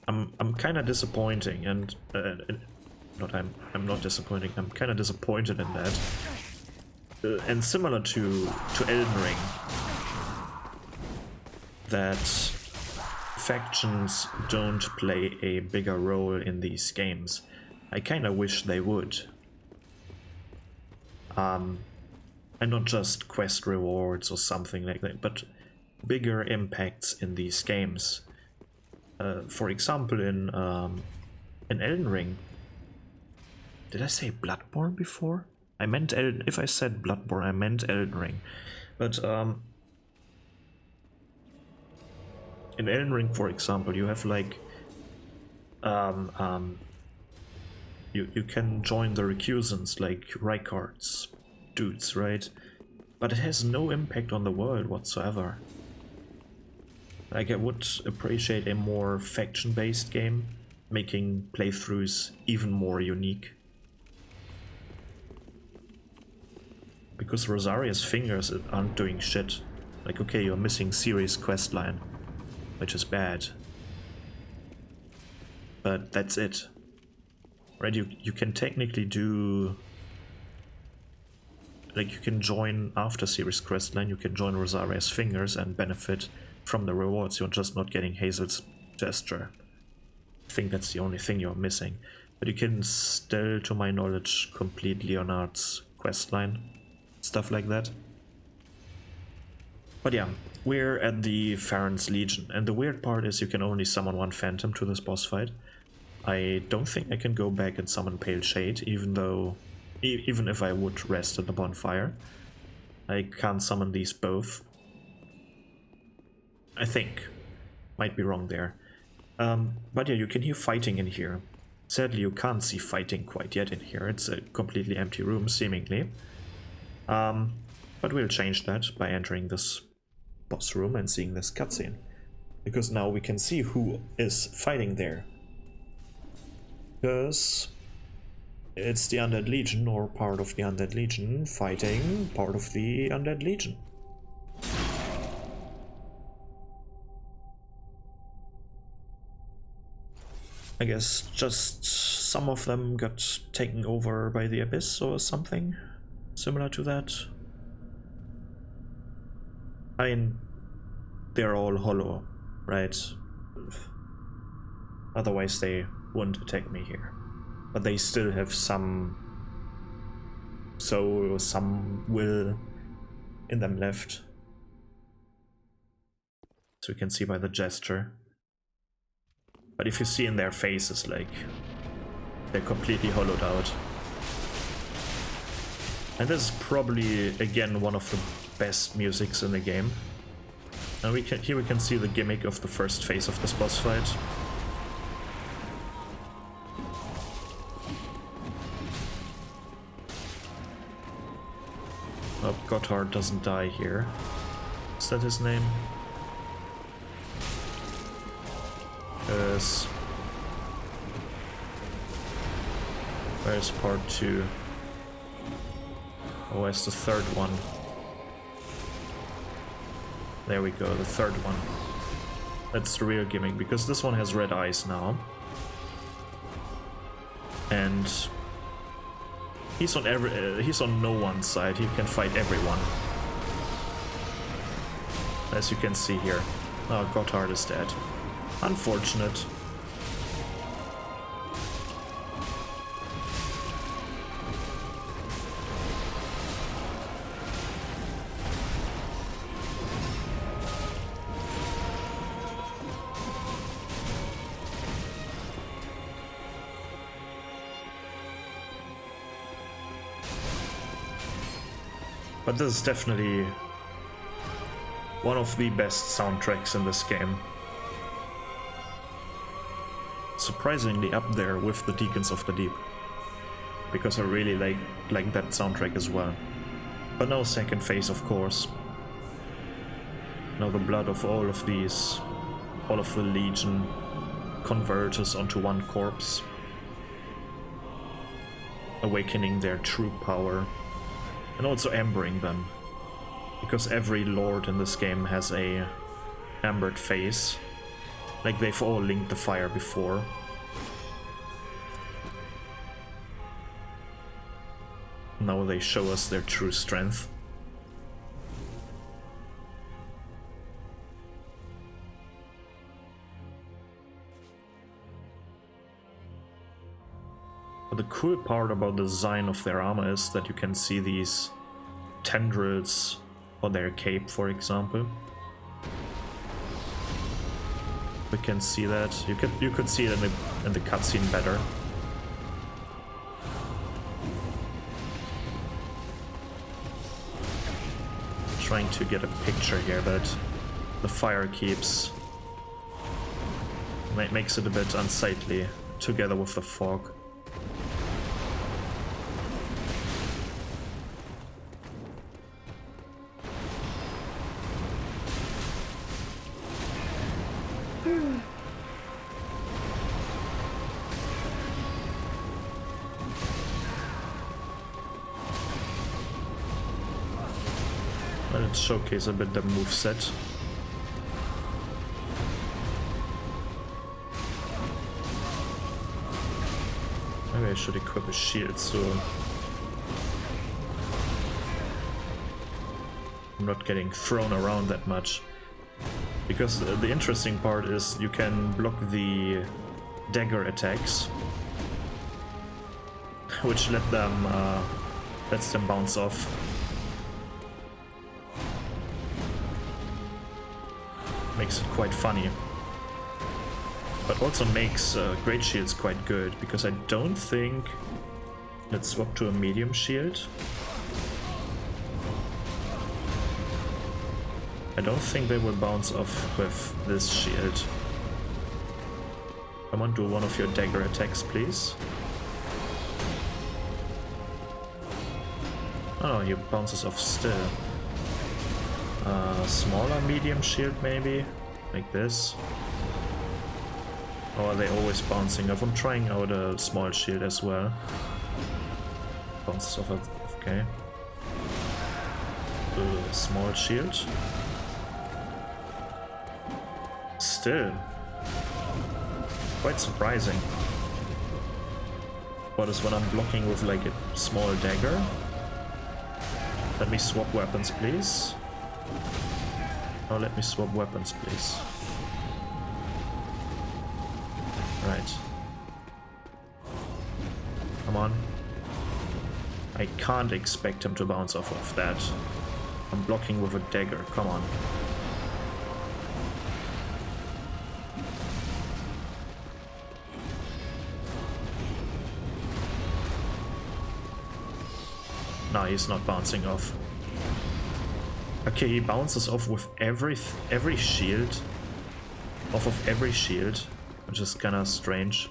I'm kind of disappointing, and I'm not disappointing. I'm kind of disappointed in that. And similar to Elden Ring, that factions don't play a bigger role in these games. I kind of wish they would. And not just quest rewards or something like that, but bigger impacts in these games. For example, in Elden Ring. Did I say Bloodborne before? I meant if I said Bloodborne, I meant Elden Ring. But in Elden Ring, for example, you have like you can join the recusants, like Rykard's dudes, right? But it has no impact on the world whatsoever. Like, I would appreciate a more faction-based game, making playthroughs even more unique. Because Rosaria's fingers aren't doing shit. Like, okay, you're missing Ciri's questline, which is bad. But that's it. Right, you can technically do... Like, you can join after Ciri's questline, you can join Rosaria's fingers and benefit from the rewards. You're just not getting Hazel's gesture. I think that's the only thing you're missing. But you can still, to my knowledge, complete Leonard's questline. Stuff like that. But yeah, we're at the Farron's Legion, and the weird part is you can only summon 1 Phantom to this boss fight. I don't think I can go back and summon Pale Shade, even if I would rest at the bonfire. I can't summon these both. I think. Might be wrong there. But yeah, you can hear fighting in here. Sadly, you can't see fighting quite yet in here. It's a completely empty room, seemingly. But we'll change that by entering this boss room and seeing this cutscene. Because now we can see who is fighting there. Because it's the Undead Legion, or part of the Undead Legion, fighting part of the Undead Legion. I guess just some of them got taken over by the Abyss or something similar to that. I mean, they're all hollow, right? Otherwise they wouldn't attack me here. But they still have some soul or some will in them left. So you can see by the gesture. But if you see in their faces, like, they're completely hollowed out. And this is probably, again, one of the best musics in the game. And here we can see the gimmick of the first phase of this boss fight. Oh, Gotthard doesn't die here. Is that his name? Yes. Where's part 2? Oh, where's the third one? There we go, the third one. That's the real gimmick, because this one has red eyes now. And he's on no one's side, he can fight everyone. As you can see here. Oh, Gotthard is dead. Unfortunate. But this is definitely one of the best soundtracks in this game. Surprisingly up there with the Deacons of the Deep. Because I really like that soundtrack as well. But no second phase, of course. Now the blood of all of these, all of the Legion, converges onto one corpse. Awakening their true power. And also ambering them. Because every lord in this game has a ambered face. Like they've all linked the fire before. Now they show us their true strength. But the cool part about the design of their armor is that you can see these tendrils on their cape, for example. We can see that. You could see it in the cutscene better. Trying to get a picture here, but the fire makes it a bit unsightly together with the fog. Let's showcase a bit the moveset. Maybe I should equip a shield so I'm not getting thrown around that much. Because the interesting part is you can block the dagger attacks, which lets them bounce off. Makes it quite funny, but also makes great shields quite good, because I don't think... Let's swap to a medium shield. I don't think they will bounce off with this shield. Come on, do one of your dagger attacks, please. Oh, he bounces off still. Smaller medium shield maybe, like this. Or are they always bouncing off? I'm trying out a small shield as well. Bounces off, okay. Small shield. Still. Quite surprising. What is when I'm blocking with like a small dagger? Let me swap weapons, please. Oh, let me swap weapons, please. Right. Come on. I can't expect him to bounce off of that. I'm blocking with a dagger, come on. No, he's not bouncing off. Okay, he bounces off with every shield. Off of every shield, which is kinda strange.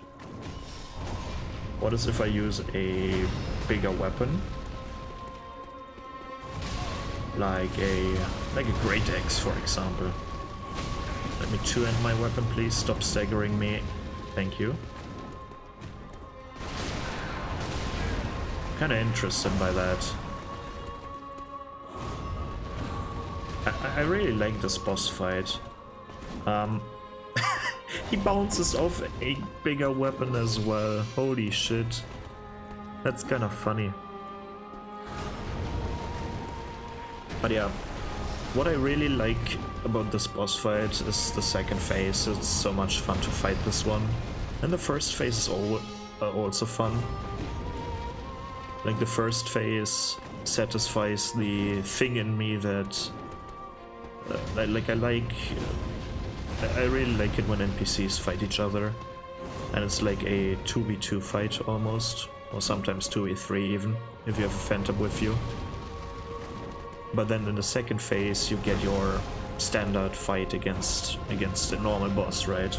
What is if I use a bigger weapon? Like a great axe, for example. Let me two-hand my weapon, please. Stop staggering me. Thank you. Kinda interested by that. I really like this boss fight. He bounces off a bigger weapon as well. Holy shit. That's kind of funny. But yeah, what I really like about this boss fight is the second phase. It's so much fun to fight this one. And the first phase is also fun. Like the first phase satisfies the thing in me that I really like it when NPCs fight each other, and it's like a 2v2 fight almost, or sometimes 2v3 even, if you have a phantom with you. But then in the second phase you get your standard fight against a normal boss, right?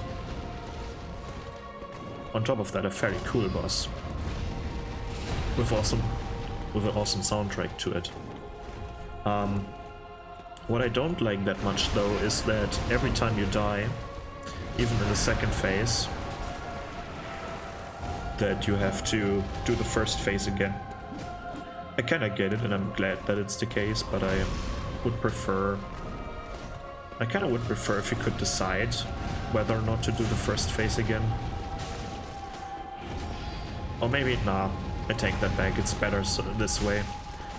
On top of that, a very cool boss with an awesome soundtrack to it. What I don't like that much though is that every time you die, even in the second phase, that you have to do the first phase again. I kinda get it, and I'm glad that it's the case, but I kinda would prefer if you could decide whether or not to do the first phase again. Or maybe, nah, I take that back, it's better this way.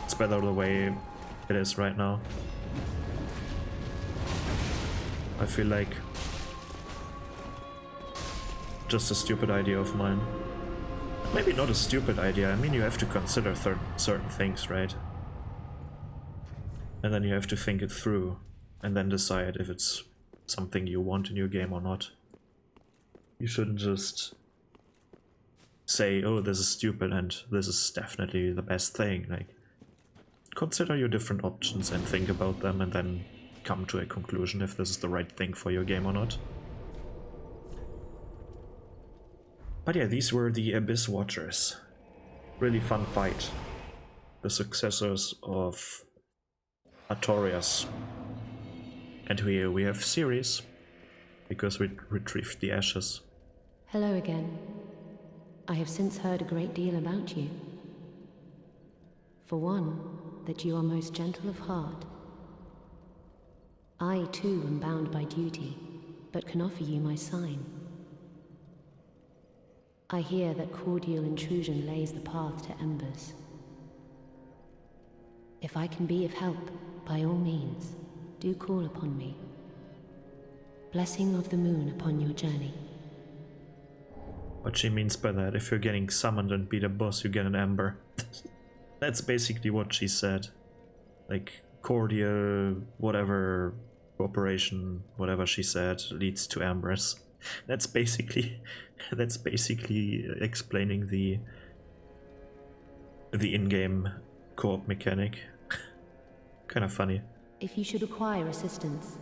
It's better the way it is right now. I feel like just a stupid idea of mine. Maybe not a stupid idea, I mean you have to consider certain things, right? And then you have to think it through, and then decide if it's something you want in your game or not. You shouldn't just say, oh, this is stupid and this is definitely the best thing. Like, consider your different options and think about them, and then come to a conclusion if this is the right thing for your game or not. But yeah, these were the Abyss Watchers. Really fun fight. The successors of Artorias. And here we have Ceres, because we retrieved the ashes. Hello again. I have since heard a great deal about you. For one, that you are most gentle of heart. I too am bound by duty, but can offer you my sign. I hear that cordial intrusion lays the path to embers. If I can be of help, by all means, do call upon me. Blessing of the moon upon your journey. What she means by that, if you're getting summoned and beat a boss, you get an ember. That's basically what she said. Like, cordial, whatever, cooperation, whatever she said, leads to embers. That's basically explaining the in-game co-op mechanic. Kind of funny. If you should require assistance,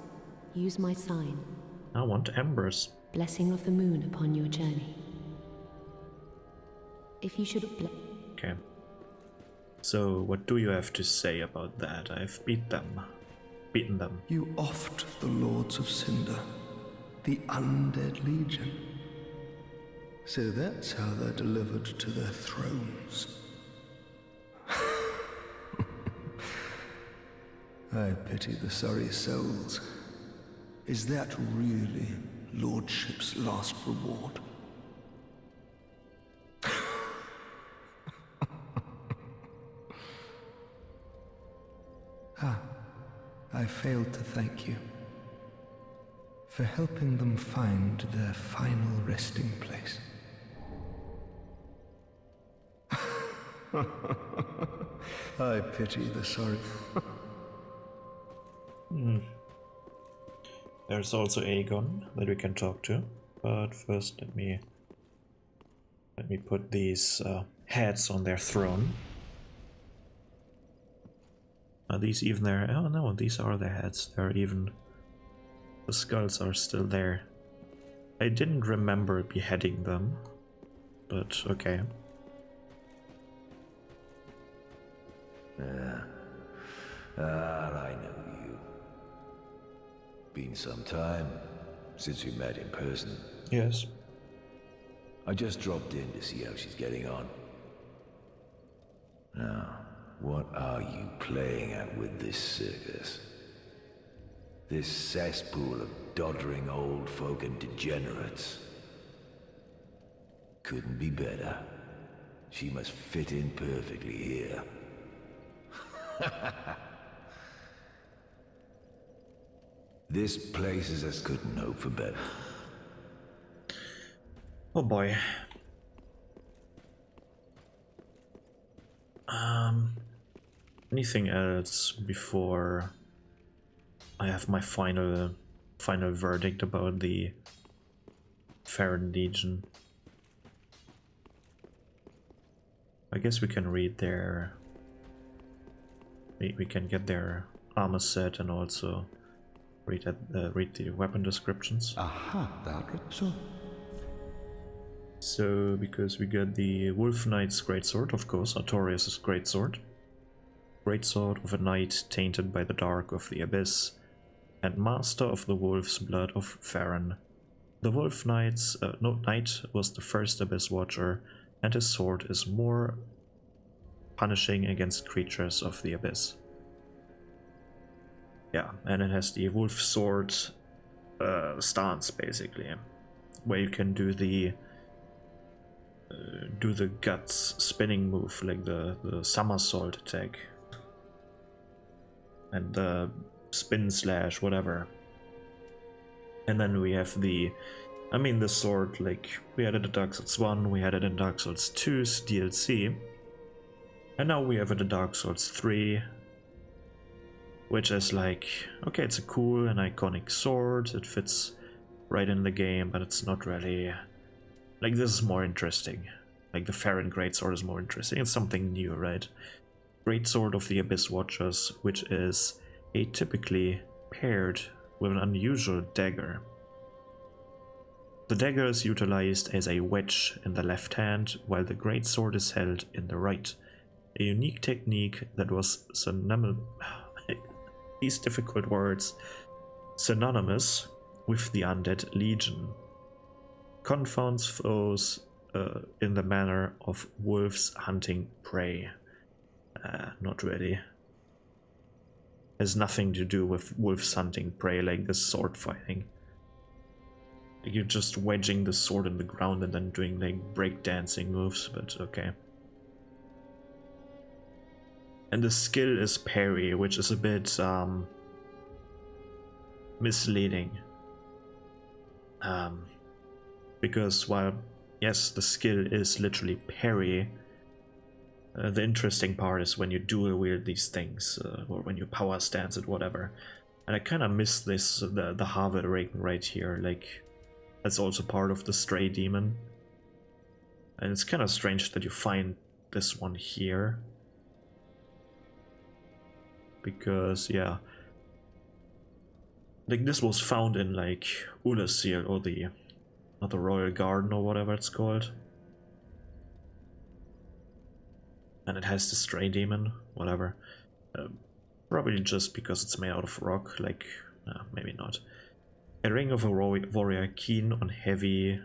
use my sign. I want embers. Blessing of the moon upon your journey. If you should Okay. So, what do you have to say about that? I've beaten them. You offed the Lords of Cinder, the undead legion. So that's how they're delivered to their thrones. I pity the sorry souls. Is that really Lordship's last reward? I failed to thank you for helping them find their final resting place. I pity the sorry. There's also Aegon that we can talk to, but first let me put these heads on their throne. Are these even there? Oh no, these are the heads. They're even... The skulls are still there. I didn't remember beheading them, but okay. I know you. Been some time since we met in person. Yes. I just dropped in to see how she's getting on. Now, what are you playing at with this circus? This cesspool of doddering old folk and degenerates. Couldn't be better. She must fit in perfectly here. This place is as couldn't hope for better. Oh boy. Anything else before I have my final verdict about the Farron Legion? I guess we can read their... We can get their armor set and also read the weapon descriptions. Aha, that So, because we got the Wolf Knight's Greatsword, of course, Artorias' Greatsword. Greatsword of a knight tainted by the dark of the abyss, and master of the wolf's blood of Farron. The Wolf Knight's knight was the first abyss watcher, and his sword is more punishing against creatures of the abyss. Yeah, and it has the wolf sword stance basically, where you can do the guts spinning move, like the somersault attack and the spin slash, whatever. And then we have the sword, like we had it in Dark Souls 1, we had it in Dark Souls 2's DLC, and now we have it in Dark Souls 3, which is like, okay, it's a cool and iconic sword, it fits right in the game, but it's not really, like, this is more interesting. Like, the Farron Greatsword is more interesting, it's something new, right? Greatsword of the Abyss Watchers, which is atypically paired with an unusual dagger. The dagger is utilized as a wedge in the left hand, while the greatsword is held in the right. A unique technique that was these difficult words, synonymous with the Undead Legion. Confounds foes in the manner of wolves hunting prey. Not really. Has nothing to do with wolves hunting prey like this sword fighting. Like you're just wedging the sword in the ground and then doing like breakdancing moves, but okay. And the skill is parry, which is a bit misleading. Because while, yes, the skill is literally parry, the interesting part is when you dual wield these things, or when you power stance it, whatever. And I kind of miss this, the Harvard ring right here, like, that's also part of the Stray Demon. And it's kind of strange that you find this one here. Because, yeah, like this was found in like Ulasil, or the Royal Garden or whatever it's called. And it has the Stray Demon, whatever. Probably just because it's made out of rock, like, maybe not. A ring of a warrior keen on heavy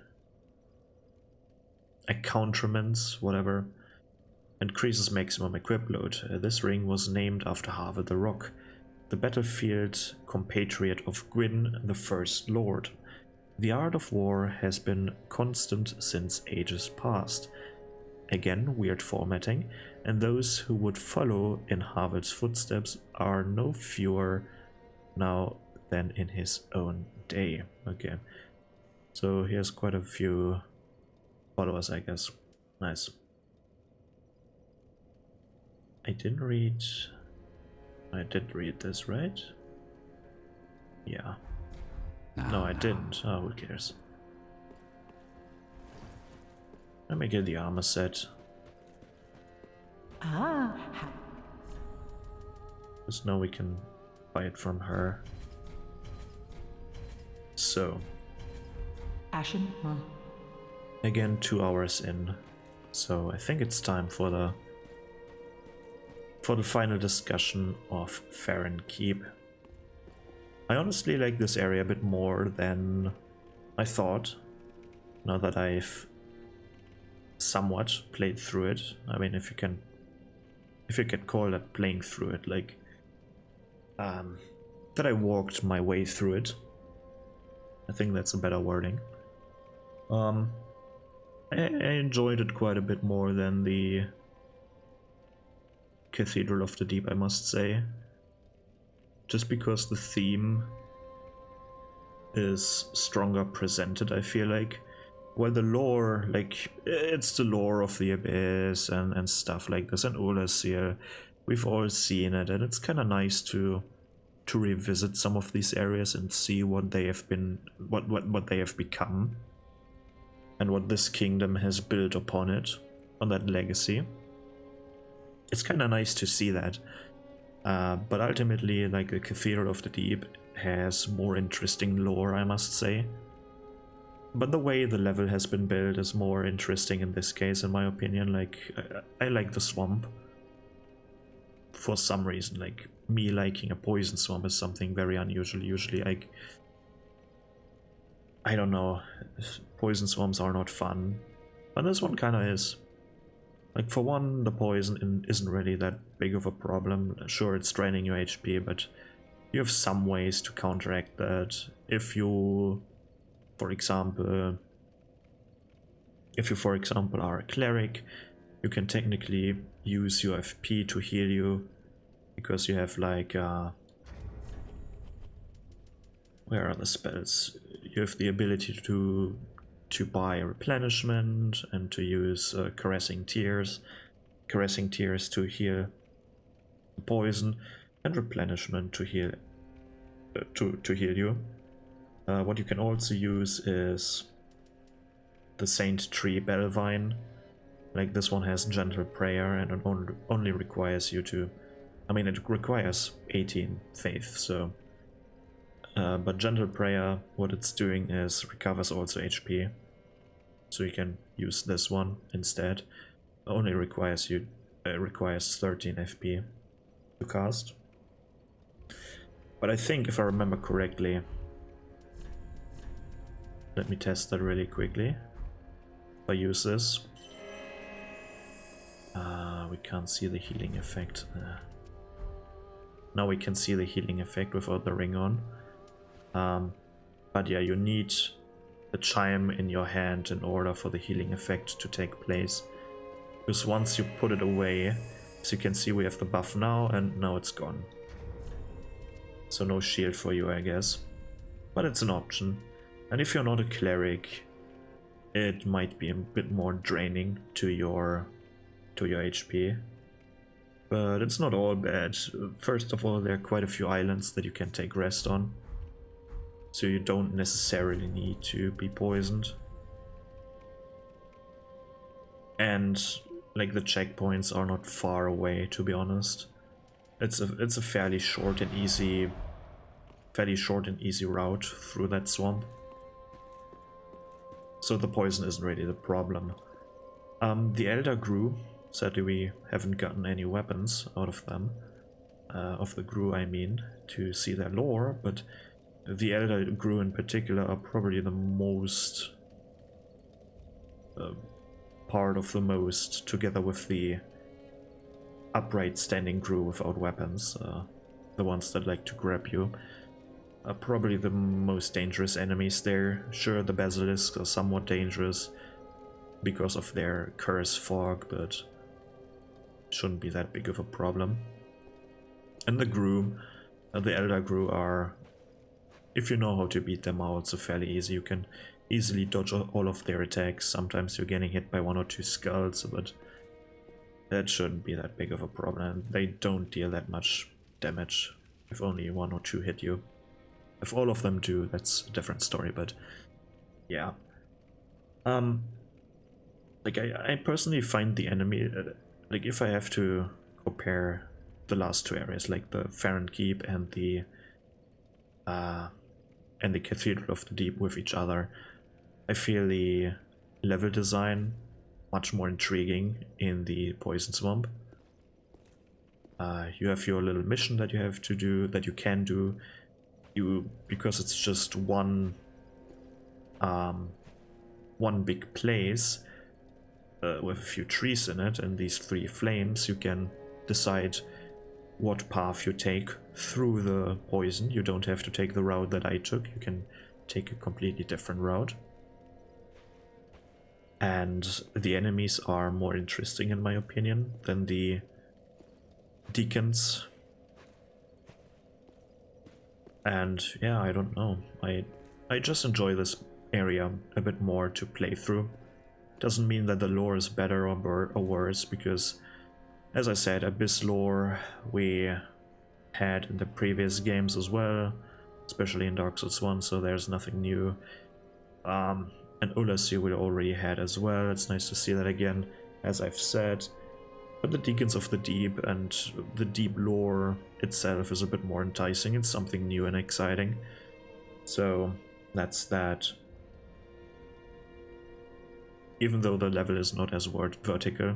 accoutrements, whatever. Increases maximum equip load. This ring was named after Harvard the Rock, the battlefield compatriot of Gwyn, the First Lord. The art of war has been constant since ages past. Again, weird formatting, and those who would follow in Harvard's footsteps are no fewer now than in his own day. Okay, so he has quite a few followers, I guess. Nice. I did read this, right? Yeah. No, I didn't. Oh, who cares? Let me get the armor set. Because now we can buy it from her. So. Ashen? Again, 2 hours in. So I think it's time for the final discussion of Farron Keep. I honestly like this area a bit more than I thought, now that I've somewhat played through it. I mean, if you can call that playing through it, like, that I walked my way through it. I think that's a better wording. I enjoyed it quite a bit more than the Cathedral of the Deep, I must say. Just because the theme is stronger presented, I feel like. Well, the lore, like, it's the lore of the Abyss and stuff like this, and Olasir. We've all seen it, and it's kind of nice to revisit some of these areas and see what they have been, what they have become, and what this kingdom has built upon it, on that legacy. It's kind of nice to see that, but ultimately, like, the Cathedral of the Deep has more interesting lore, I must say. But the way the level has been built is more interesting in this case, in my opinion. Like, I like the swamp. For some reason, like, me liking a poison swamp is something very unusual. Usually, I don't know, poison swamps are not fun. But this one kind of is. Like, for one, the poison isn't really that big of a problem. Sure, it's draining your HP, but you have some ways to counteract that. If you, for example, are a cleric, you can technically use your FP to heal you, because you have, like, where are the spells? You have the ability to buy replenishment and to use caressing tears to heal poison, and replenishment to heal you. What you can also use is the Saint Tree Bellvine. Like, this one has Gentle Prayer, and it only requires you to, I mean, it requires 18 faith, so but Gentle Prayer, what it's doing is recovers also HP, so you can use this one instead. It only requires 13 FP to cast. But I think, if I remember correctly, let me test that really quickly. If I use this, we can't see the healing effect. Now we can see the healing effect without the ring on. But yeah, you need the chime in your hand in order for the healing effect to take place. Because once you put it away, as you can see, we have the buff now, and now it's gone. So no shield for you, I guess. But it's an option. And if you're not a cleric, it might be a bit more draining to your HP. But it's not all bad. First of all, there are quite a few islands that you can take rest on, so you don't necessarily need to be poisoned. And, like, the checkpoints are not far away, to be honest. It's a fairly short and easy route through that swamp. So the poison isn't really the problem. The Elder Gru, sadly we haven't gotten any weapons out of them. Of the Gru, I mean, to see their lore, but the Elder Gru in particular are probably the most part of the most, together with the upright standing Gru without weapons, the ones that like to grab you, are probably the most dangerous enemies there. Sure, the basilisks are somewhat dangerous because of their curse fog, but shouldn't be that big of a problem. And the Gru, the Elder Gru, are, if you know how to beat them out, so fairly easy. You can easily dodge all of their attacks. Sometimes you're getting hit by 1 or 2 skulls, but that shouldn't be that big of a problem. They don't deal that much damage if only 1 or 2 hit you. If all of them do, that's a different story, but yeah. Like, I personally find the enemy, like, if I have to compare the last 2 areas, like the Farron Keep and the Cathedral of the Deep with each other, I feel the level design much more intriguing in the Poison Swamp. You have your little mission that you have to do, that you can do. Because it's just one big place with a few trees in it and these 3 flames, you can decide what path you take through the poison. You don't have to take the route that I took, you can take a completely different route. And the enemies are more interesting in my opinion than the deacons. And yeah, I don't know, I just enjoy this area a bit more to play through. Doesn't mean that the lore is better or worse, because as I said, Abyss lore we had in the previous games as well, especially in Dark Souls 1, so there's nothing new. And Ulasi we already had as well, it's nice to see that again, as I've said. But the Deacons of the Deep and the Deep lore itself is a bit more enticing, it's something new and exciting. So that's that. Even though the level is not as vertical,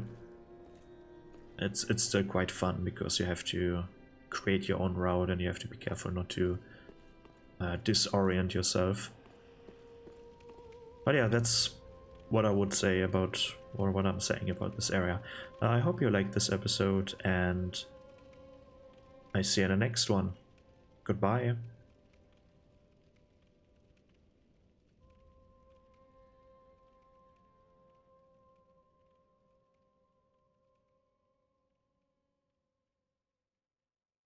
it's still quite fun, because you have to create your own route and you have to be careful not to disorient yourself. But yeah, that's what I would say about, or what I'm saying about this area. I hope you liked this episode, and I see you in the next one. Goodbye.